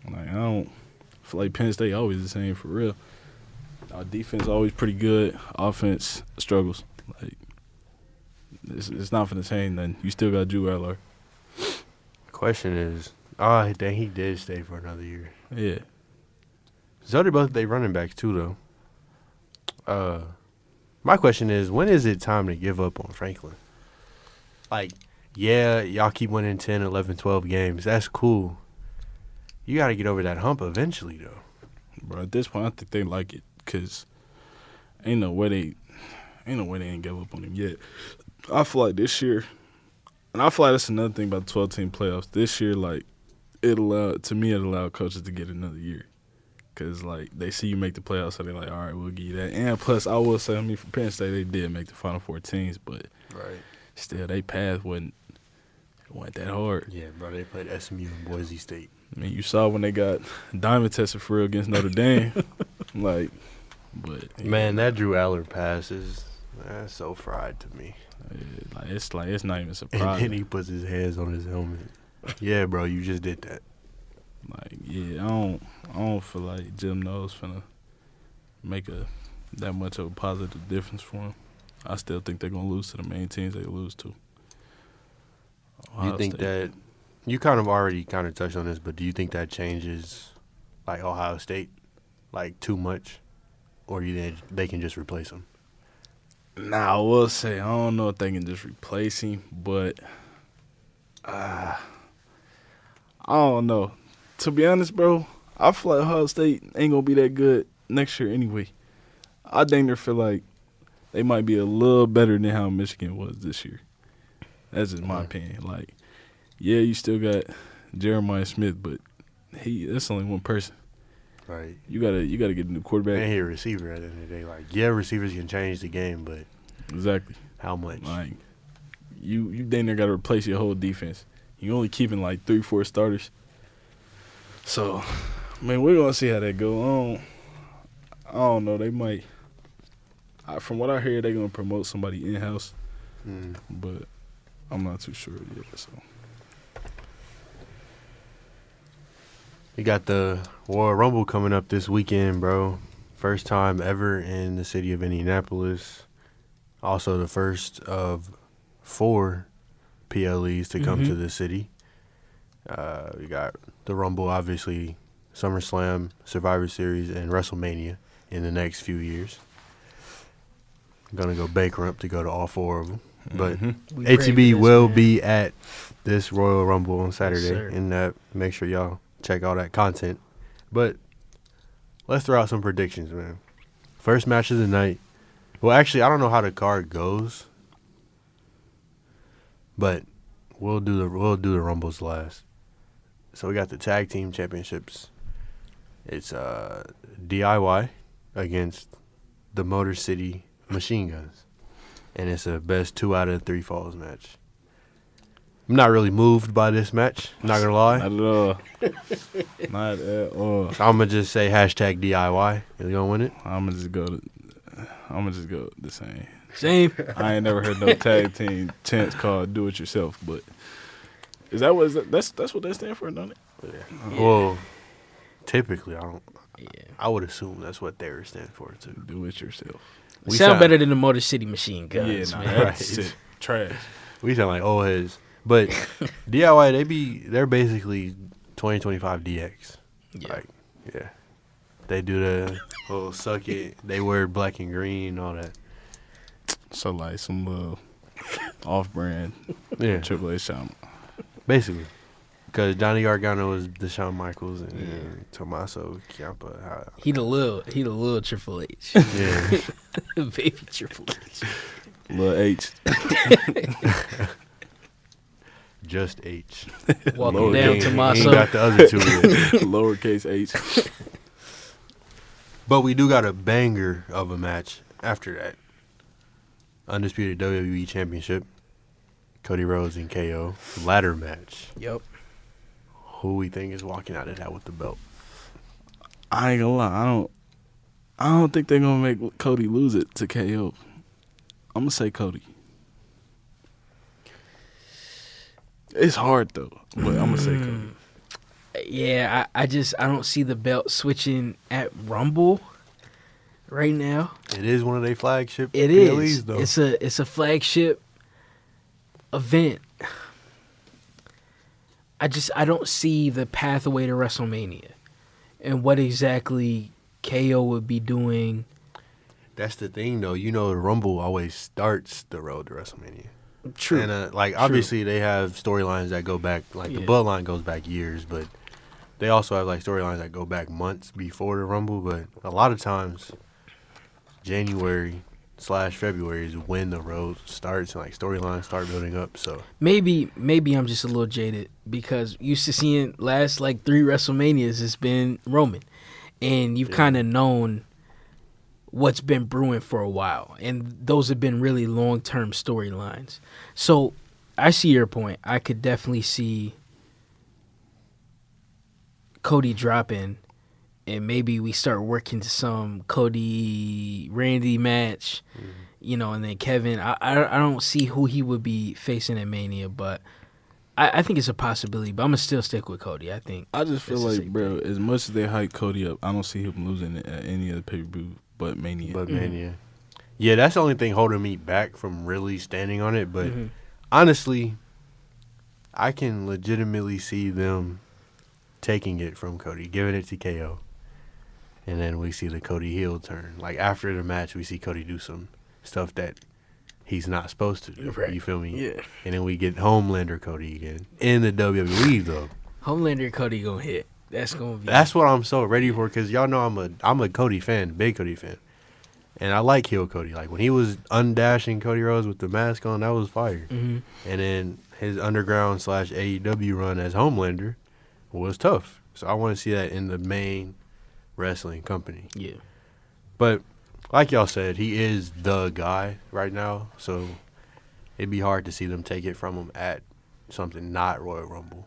Like I don't feel like Penn State always the same for real. Our defense always pretty good. Offense struggles. Like it's not finna change nothing. You still got Drew Aller. Question is, dang, he did stay for another year. Yeah. So they're both they running backs too though. My question is, when is it time to give up on Franklin? Like, yeah, y'all keep winning 10, 11, 12 games. That's cool. You got to get over that hump eventually, though. Bro, at this point, I think they like it because ain't no way they ain't give up on him yet. I feel like this year, and I feel like that's another thing about the 12-team playoffs. This year, like, it allowed coaches to get another year. Because, like, they see you make the playoffs, so they're like, all right, we'll give you that. And plus, I will say, I mean, for Penn State, they did make the Final Four teams, but still, they path wasn't that hard. Yeah, bro, they played SMU and Boise State. I mean, you saw when they got diamond tested for real against Notre Dame. Like, but. Yeah. Man, that Drew Aller pass is so fried to me. It's not even surprising. And then he puts his hands on his helmet. Yeah, bro, you just did that. Like, yeah, I don't feel like Jim Knowles finna make that much of a positive difference for him. I still think they're gonna lose to the main teams they lose to. You think that you kind of already kind of touched on this, but do you think that changes like Ohio State like too much, or you think they can just replace him? Nah, I will say I don't know if they can just replace him, but I don't know. To be honest, bro, I feel like Ohio State ain't gonna be that good next year anyway. I dang near feel like they might be a little better than how Michigan was this year. That's just my opinion. Like, yeah, you still got Jeremiah Smith, but that's only one person. Right. You gotta get a new quarterback. And he a receiver at the end of the day. Like, yeah, receivers can change the game, but exactly how much? Like, you dang near gotta replace your whole defense. You only keeping like 3-4 starters. So, man, we're gonna see how that go. I don't know. They might. From what I hear, they're gonna promote somebody in house, but I'm not too sure yet. So, we got the Royal Rumble coming up this weekend, bro. First time ever in the city of Indianapolis. Also, the first of 4 PLEs to come to the city. We got the Rumble, obviously, SummerSlam, Survivor Series, and WrestleMania in the next few years. I'm going to go bankrupt to go to all 4 of them. But HEB will be at this Royal Rumble on Saturday. And make sure y'all check all that content. But let's throw out some predictions, man. First match of the night. Well, actually, I don't know how the card goes. But we'll do the Rumbles last. So we got the tag team championships. It's DIY against the Motor City Machine Guns, and it's a best 2 out of 3 falls match. I'm not really moved by this match. Not gonna lie. Not at all. Not at all. So I'm gonna just say hashtag DIY. You gonna win it? I'm gonna just go the same. Same. I ain't never heard no tag team chants called "Do It Yourself," but that's what that stand for, don't it? Yeah. Well, typically I don't. Yeah. I would assume that's what they stand for too. Do it yourself. We sound better than the Motor City Machine Guns. Yeah, man. That's it. Trash. We sound like old heads, but DIY they're basically 2025 DX. Yeah. Like, yeah. They do the little suck it. They wear black and green, all that. So like some little off-brand Yeah. Triple H shop. Basically. Because Johnny Gargano was Shawn Michaels and then Tommaso Ciampa. He the little Triple H. Yeah. Baby Triple H. Lil H. Just H. Walking Lord, down he Tommaso. Ain't got the other two yet. Lowercase H. But we do got a banger of a match after that. Undisputed WWE Championship. Cody Rhodes and KO. Ladder match. Yep. Who we think is walking out of that with the belt? I ain't gonna lie. I don't think they're gonna make Cody lose it to KO. I'm gonna say Cody. It's hard though, but I'm gonna say Cody. Yeah, I don't see the belt switching at Rumble right now. It is one of their flagship It PLEs, is. though. It's a flagship event. I don't see the pathway to WrestleMania and what exactly KO would be doing. That's the thing, though. You know, the Rumble always starts the road to WrestleMania. True. And, obviously, they have storylines that go back, the Yeah. Bloodline goes back years, but they also have, storylines that go back months before the Rumble. But a lot of times, January/February is when the road starts and, storylines start building up, so. Maybe I'm just a little jaded because used to seeing last 3 WrestleManias it's been Roman, and you've kind of known what's been brewing for a while, and those have been really long-term storylines. So I see your point. I could definitely see Cody dropping, and maybe we start working to some Cody Randy match, and then Kevin. I don't see who he would be facing at Mania, but I think it's a possibility. But I'm gonna still stick with Cody. I think. I just feel That's the like, same bro, as much as they hype Cody up, I don't see him losing it at any other pay-per-view but Mania. But Mania. Yeah, that's the only thing holding me back from really standing on it. But Mm-hmm. honestly, I can legitimately see them taking it from Cody, giving it to KO. And then we see the Cody heel turn. After the match, we see Cody do some stuff that he's not supposed to do. Right. You feel me? Yeah. And then we get Homelander Cody again. In the WWE, though. Homelander Cody gonna hit. That's gonna be. That's what I'm so ready for, because y'all know I'm a Cody fan, big Cody fan. And I like heel Cody. When he was undashing Cody Rhodes with the mask on, that was fire. Mm-hmm. And then his underground/AEW run as Homelander was tough. So I want to see that in the main wrestling company. Yeah. But like y'all said, he is the guy right now. So it'd be hard to see them take it from him at something not Royal Rumble.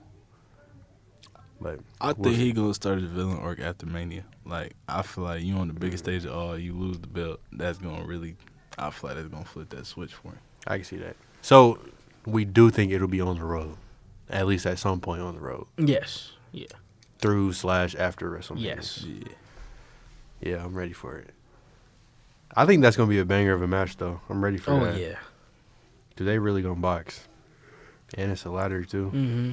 But I we'll think see. he gonna start his villain arc after Mania. I feel like you on the biggest stage of all, you lose the belt. That's gonna really, I feel like that's gonna flip that switch for him. I can see that. So we do think it'll be on the road, at least at some point on the road, Yes. Yeah. through/after WrestleMania. Yes. Yeah. Yeah, I'm ready for it. I think that's gonna be a banger of a match, though. I'm ready for Oh that. yeah. Cause they really gonna box, and it's a ladder too. Mm-hmm.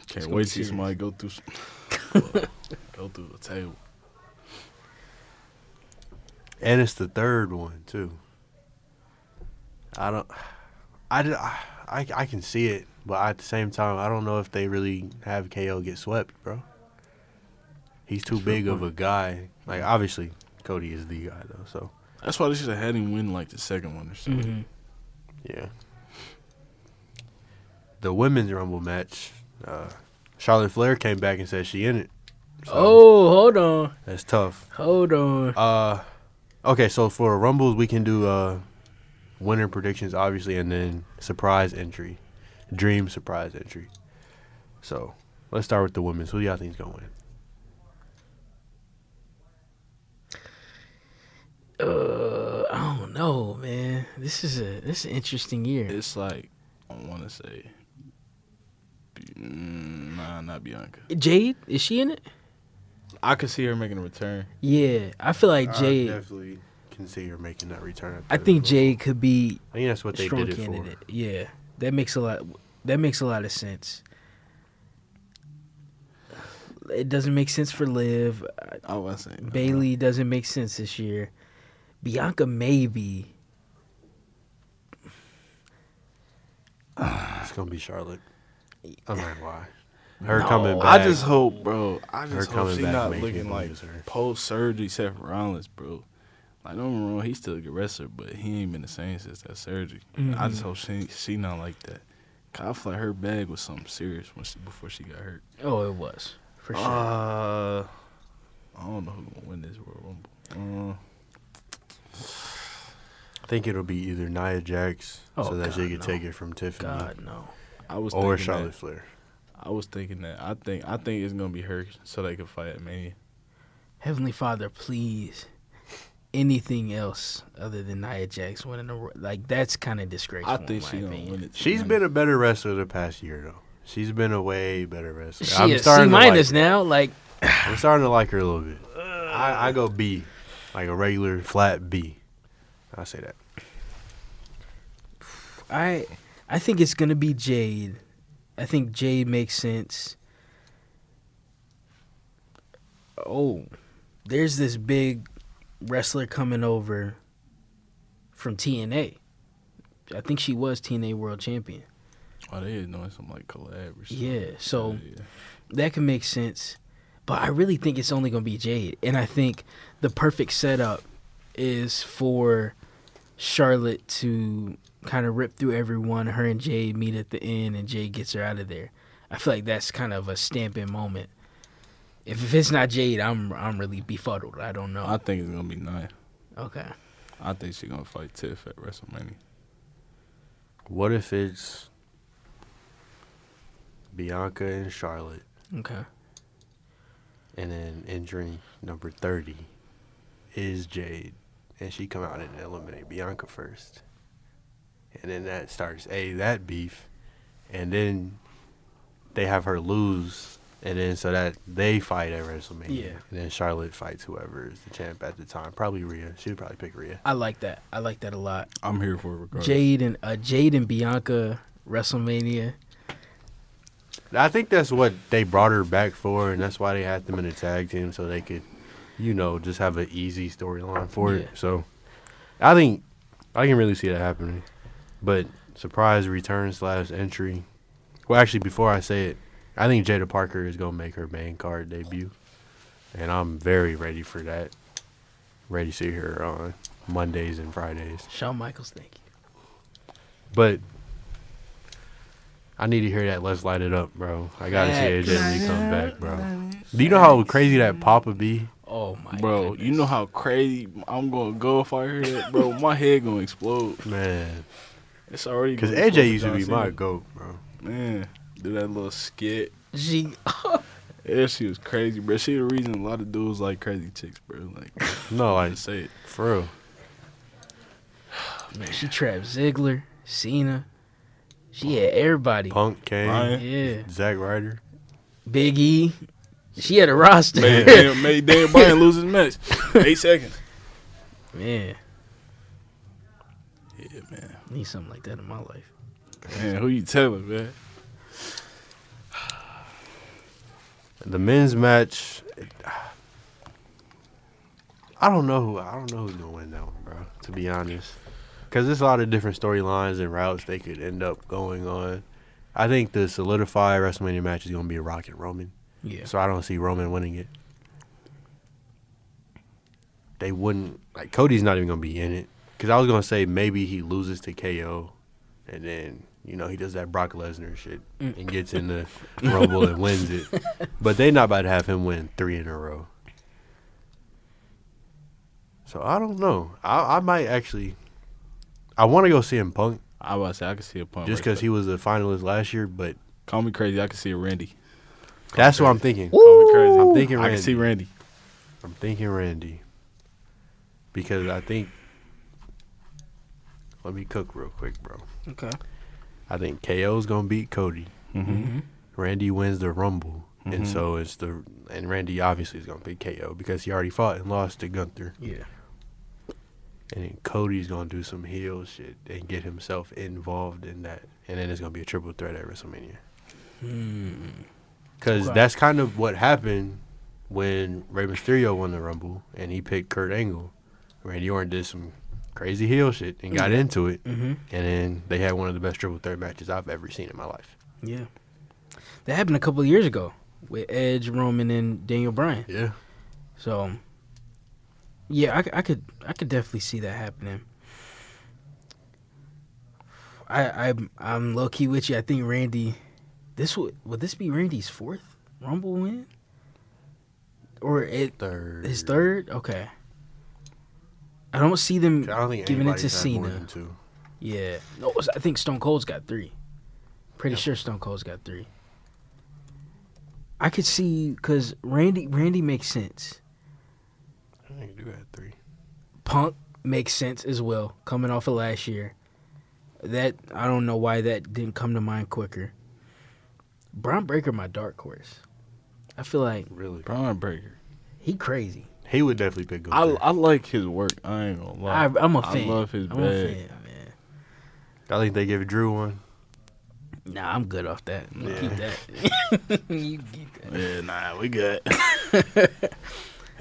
Can't gonna wait be to see serious. somebody go through go through the table. And it's the third one too. I can see it, but at the same time, I don't know if they really have KO get swept, bro. He's too big of a guy. Obviously, Cody is the guy though. So That's why they should have had him win the second one or something. Mm-hmm. yeah. The women's Rumble match, Charlotte Flair came back and said she in it. So Hold on. that's tough. Hold on. Okay, so for Rumbles, we can do winner predictions, obviously, and then surprise entry, dream surprise entry. So let's start with the women's. Who do y'all think's gonna win? I don't know, man. This is an interesting year. It's I want to say, nah, not Bianca. Jade, is she in it? I could see her making a return. Yeah, I feel like I Jade. definitely can see her making that return. I think Jade could be I think that's what a they strong did it candidate. for. Yeah, that makes a lot. That makes a lot of sense. It doesn't make sense for Liv. I was saying Bailey doesn't make sense this year. Bianca maybe. It's gonna be Charlotte. I'm not gonna lie. Her No, coming I back. just hope, bro. I Her just hope coming she back not make looking people like use her. post surgery Seth Rollins, bro. Like, don't get me wrong, he's still a good wrestler, but he ain't been the same since that surgery. I just hope she not like that. 'Cause I feel like her bag was something serious before she got hurt. Oh, it was for sure. I don't know who's gonna win this Royal Rumble. I think it'll be either Nia Jax Oh, so that God, she could no. take it from Tiffany, God no. I was or thinking Charlotte that. Flair. I was thinking that. I think it's gonna be her so they can fight at Mania. Heavenly Father, please. Anything else other than Nia Jax winning like that's kind of disgraceful. I think in she my gonna opinion. win it. She's been a better wrestler the past year, though. She's been a way better wrestler. She I'm is starting C to like minus her. now. Like I'm starting to like her a little bit. I go B, like a regular flat B. I say that. I think it's gonna be Jade. I think Jade makes sense. Oh, there's this big wrestler coming over from TNA. I think she was TNA World Champion. Oh, they is doing some like collab or something. Yeah, so Yeah. that can make sense. But I really think it's only going to be Jade. And I think the perfect setup is for Charlotte to kind of rip through everyone. Her and Jade meet at the end, and Jade gets her out of there. I feel like that's kind of a stamping moment. If it's not Jade, I'm really befuddled. I don't know. I think it's gonna be Nia. Okay. I think she's gonna fight Tiff at WrestleMania. What if it's Bianca and Charlotte, Okay. and then entry number 30 is Jade, and she come out and eliminate Bianca first, and then that starts that beef, and then they have her lose, and then so that they fight at WrestleMania, Yeah. and then Charlotte fights whoever is the champ at the time, probably Rhea. She would probably pick Rhea. I like that. I like that a lot. I'm here for it regardless. Jade and Bianca WrestleMania. I think that's what they brought her back for, and that's why they had them in a tag team so they could, just have an easy storyline for it. Yeah. So, I think I can really see that happening. But surprise return / entry. Well, actually, before I say it, I think Jada Parker is gonna make her main card debut, and I'm very ready for that. Ready to see her on Mondays and Fridays. Shawn Michaels, thank you. But I need to hear that "Let's Light It Up," bro. I gotta see AJ Lee come back, bro. Do you know how crazy that pop would be? Oh my Bro, goodness. you know how crazy I'm gonna go if I hear that, bro. My head gonna explode. Man, It's already because gonna explode AJ for used to John be my Cena. goat, bro. Man, do that little skit. She Yeah, she was crazy, bro. She the reason a lot of dudes like crazy chicks, bro. Like, No, like just say it. for real. man, she trapped Ziggler, Cena. She had everybody. Punk Kane, Ryan. Yeah. Zack Ryder. Big E. She had a roster. Made Dan Bryan lose his match. 8 seconds. Man, Yeah, man. need something like that in my life. Man, who you telling, man? The men's match. I don't know who's gonna win that one, bro. To be honest, because there's a lot of different storylines and routes they could end up going on. I think the solidified WrestleMania match is gonna be a Rock and Roman. Yeah. So I don't see Roman winning it. They wouldn't Cody's not even gonna be in it because I was gonna say maybe he loses to KO, and then he does that Brock Lesnar shit and gets in the Rumble and wins it. But they not about to have him win 3 in a row. So I don't know. I might actually. I want to go see him Punk I was about to say I can see a pump. just because he was a finalist last year, but Call me crazy. I can see a Randy. that's what I'm thinking. Call me crazy. I'm thinking I Randy. can see Randy. I'm thinking Randy. Because I think. Let me cook real quick, bro. Okay. I think KO's gonna beat Cody. Mm-hmm. Randy wins the Rumble, and Mhm. so and Randy obviously is gonna beat KO because he already fought and lost to Gunther. Yeah. And then Cody's gonna do some heel shit and get himself involved in that, and then it's gonna be a triple threat at WrestleMania. Because Okay. that's kind of what happened when Rey Mysterio won the Rumble and he picked Kurt Angle. Randy Orton did some crazy heel shit and got into it, Mm-hmm. and then they had one of the best triple threat matches I've ever seen in my life. Yeah. That happened a couple of years ago with Edge, Roman, and Daniel Bryan. Yeah. So, yeah, I could definitely see that happening. I'm low key with you. I think Randy. Would this be Randy's fourth Rumble win? Or Third. his third? Okay. I don't see them I don't think giving it to anybody's had more Cena. than 2. Yeah. No, I think Stone Cold's got 3. Pretty sure Stone Cold's got 3. I could see, because Randy makes sense. I think you do have 3. Punk makes sense as well, coming off of last year. That, I don't know why that didn't come to mind quicker. Braun Breaker, my dark horse. I feel like Really? Braun Breaker. he crazy. He would definitely pick Gunther. I like his work. I ain't gonna lie. I'm a fan. I love his I'm a bag. fan, man. I think they gave Drew one. Nah, I'm good off that. I'm gonna keep that. You keep that. Yeah, nah, we good.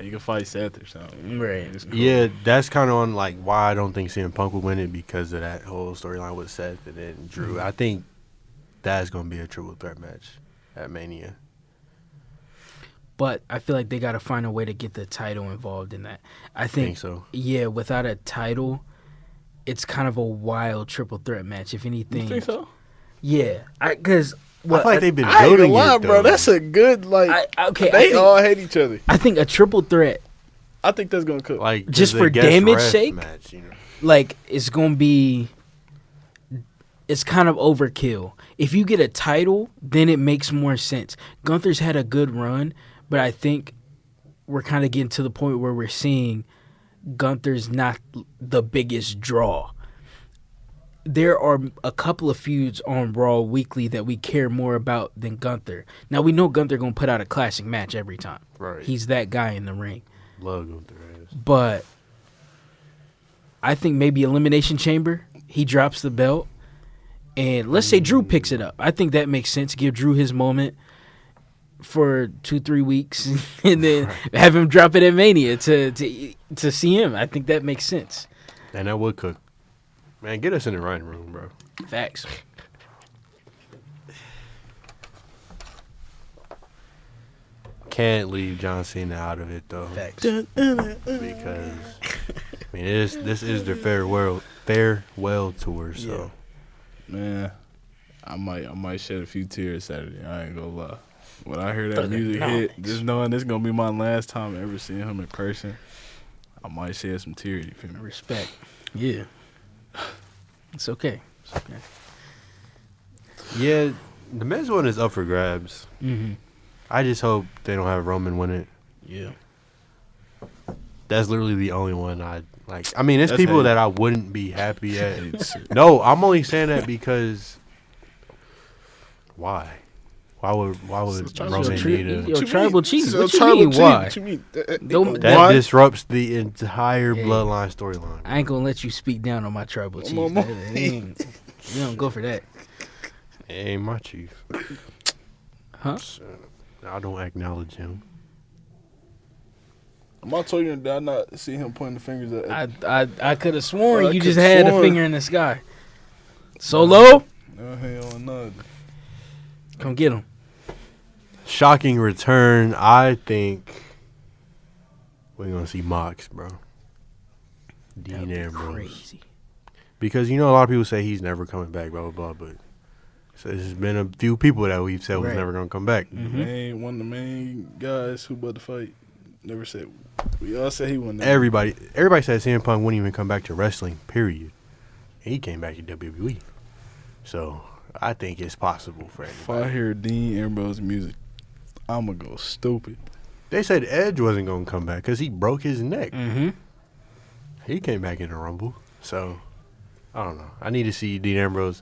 You can fight Seth or something. Right. It's cool. Yeah, that's kind of on like why I don't think CM Punk would win it because of that whole storyline with Seth and then Drew. Mm-hmm. I think that's going to be a triple threat match at Mania. But I feel like they got to find a way to get the title involved in that. I think so. Yeah, without a title, it's kind of a wild triple threat match. If anything, You think so? Yeah, because I feel like they've been I ain't gonna building lie, it, bro. though. That's a good like. okay. They all hate each other. I think a triple threat, I think that's gonna cook. like just a for guest damage ref sake? match, you know. like, it's gonna be. It's kind of overkill. If you get a title, then it makes more sense. Gunther's had a good run, but I think we're kind of getting to the point where we're seeing Gunther's not the biggest draw. There are a couple of feuds on Raw Weekly that we care more about than Gunther. Now, we know Gunther going to put out a classic match every time. Right. He's that guy in the ring. Love Gunther. But I think maybe Elimination Chamber, he drops the belt. And let's say Drew picks it up. I think that makes sense. Give Drew his moment for 2-3 weeks and then have him drop it at Mania to see him. I think that makes sense. And that would cook. Man, get us in the writing room, bro. Facts. Can't leave John Cena out of it though, Facts. because I mean this is their farewell tour. So Man, I might shed a few tears Saturday. I ain't gonna lie. When I hear that Thuganomics. music hit, just knowing this gonna be my last time ever seeing him in person, I might shed some tears. You feel me? Respect. Yeah. It's okay. It's okay. yeah, the men's one is up for grabs. Mm-hmm. I just hope they don't have Roman win it. Yeah. That's literally the only one I like. I mean, there's That's people hate. that I wouldn't be happy at. No, I'm only saying that because why? Why would Roman need a? Yo, tribal chief. So What you tribal mean, chief, why? what you mean? Don't- That Why? disrupts the entire Hey. bloodline storyline. I ain't gonna let you speak down on my tribal chief. on, You don't go for that. It ain't my chief. Huh? So, I don't acknowledge him. Am I telling you that I not see him pointing the fingers at? I could have sworn I you coulda just had a sworn. finger in the sky. Solo, No hell no. come get him. Shocking return. I think we're gonna see Mox, bro. That'd Dean be Ambrose. crazy. Because you know a lot of people say he's never coming back, blah blah blah. But so there's been a few people that we've said was Right. never gonna come back. Main one of the main guys who about to fight never said. We all said he wouldn't. Everybody said CM Punk wouldn't even come back to wrestling. Period. And he came back to WWE. So I think it's possible for If I anybody. hear Dean Ambrose music, I'ma go stupid. They said Edge wasn't gonna come back because he broke his neck. Mm-hmm. He came back in the Rumble. So I don't know. I need to see Dean Ambrose.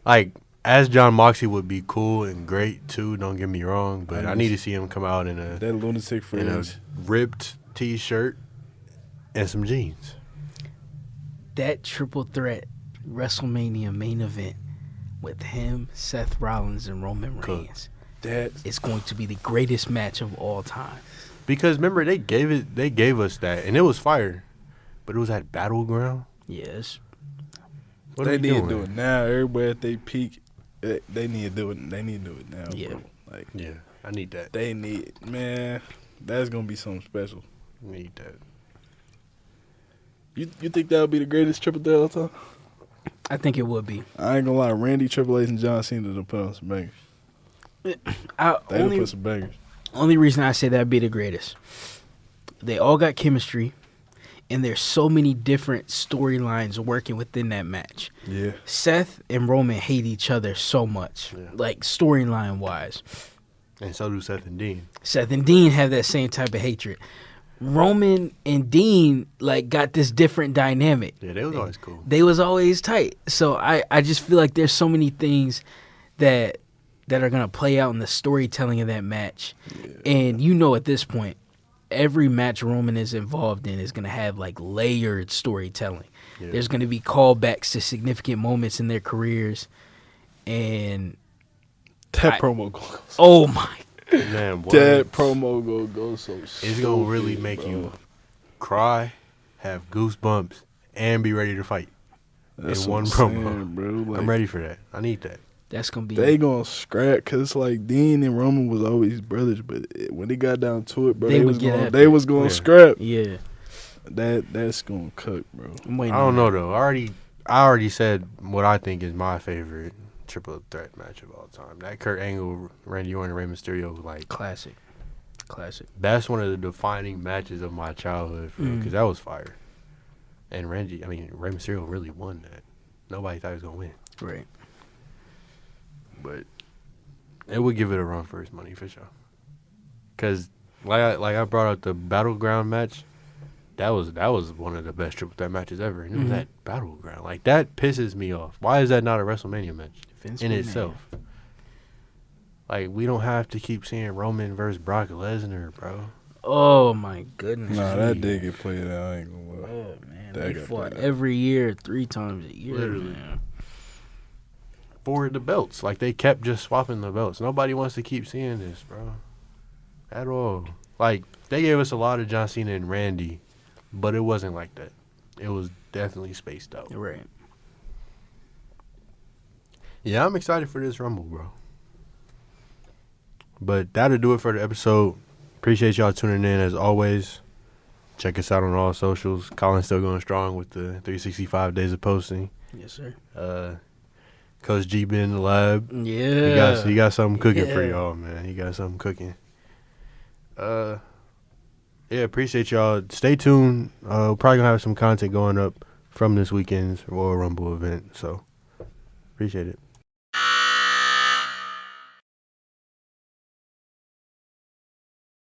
Like, as John Moxley would be cool and great too, don't get me wrong, but I need to see him come out in a That lunatic in a fringe. ripped t-shirt and some jeans. That triple threat WrestleMania main event with him, Seth Rollins, and Roman Cool. Reigns That is going to be the greatest match of all time. Because remember they gave us that and it was fire. But it was at Battleground. Yes. What they are we need to doing? do it now. Everybody at they peak. They need to do it. They need to do it now, Yeah. bro. Like Yeah, I need that. they need, man. That's gonna be something special. Need that. You think that would be the greatest triple threat of all time? I think it would be. I ain't gonna lie. Randy, Triple H, and John Cena to put on some bangers. They done put some bangers. Only reason I say that'd be the greatest. They all got chemistry, and there's so many different storylines working within that match. Yeah. Seth and Roman hate each other so much, Yeah. like storyline wise. And so do Seth and Dean. Seth and Dean have that same type of hatred. Roman and Dean like got this different dynamic. Yeah, they was always cool. They was always tight. So I just feel like there's so many things that are gonna play out in the storytelling of that match. And you know at this point, every match Roman is involved in is gonna have like layered storytelling. Yeah. There's gonna be callbacks to significant moments in their careers. And That promo goes. oh my, Man, what? That promo go so. It's gonna really stupid, make bro. you cry, have goosebumps, and be ready to fight. That's in what one I'm promo. saying, bro. Like, I'm ready for that. I need that. that's gonna be They gonna scrap because like Dean and Roman was always brothers, but when they got down to it, bro, They they would was get going. after They it. was going to Yeah. scrap. yeah. That's gonna cook, bro. I'm waiting I on don't know that. though. I already said what I think is my favorite triple threat match of all time. That Kurt Angle, Randy Orton, and Rey Mysterio, like Classic. that's one of the defining matches of my childhood because that was fire. And Rey Mysterio really won that. Nobody thought he was gonna win, Right. but it would give it a run for its money for sure. Cause like I brought up the Battleground match. That was one of the best triple threat matches ever, and it was that Battleground. Like that pisses me off. Why is that not a WrestleMania match Vince in McMahon. itself? Like we don't have to keep seeing Roman versus Brock Lesnar, bro. Oh my goodness. Nah, that did get played out. I ain't gonna lie. Oh man, That they got fought played out. every year, 3 times a year. Literally. Man. For the belts, like they kept just swapping the belts. Nobody wants to keep seeing this, bro. At all. Like they gave us a lot of John Cena and Randy, but it wasn't like that. It was definitely spaced out. Right. Yeah, I'm excited for this Rumble, bro. But that'll do it for the episode. Appreciate y'all tuning in as always. Check us out on all socials. Colin's still going strong with the 365 days of posting. Yes, sir. Coach G been in the lab. Yeah. He got something cooking for Yeah. y'all, man. He got something cooking. Yeah, appreciate y'all. Stay tuned. We're probably gonna have some content going up from this weekend's Royal Rumble event. So appreciate it.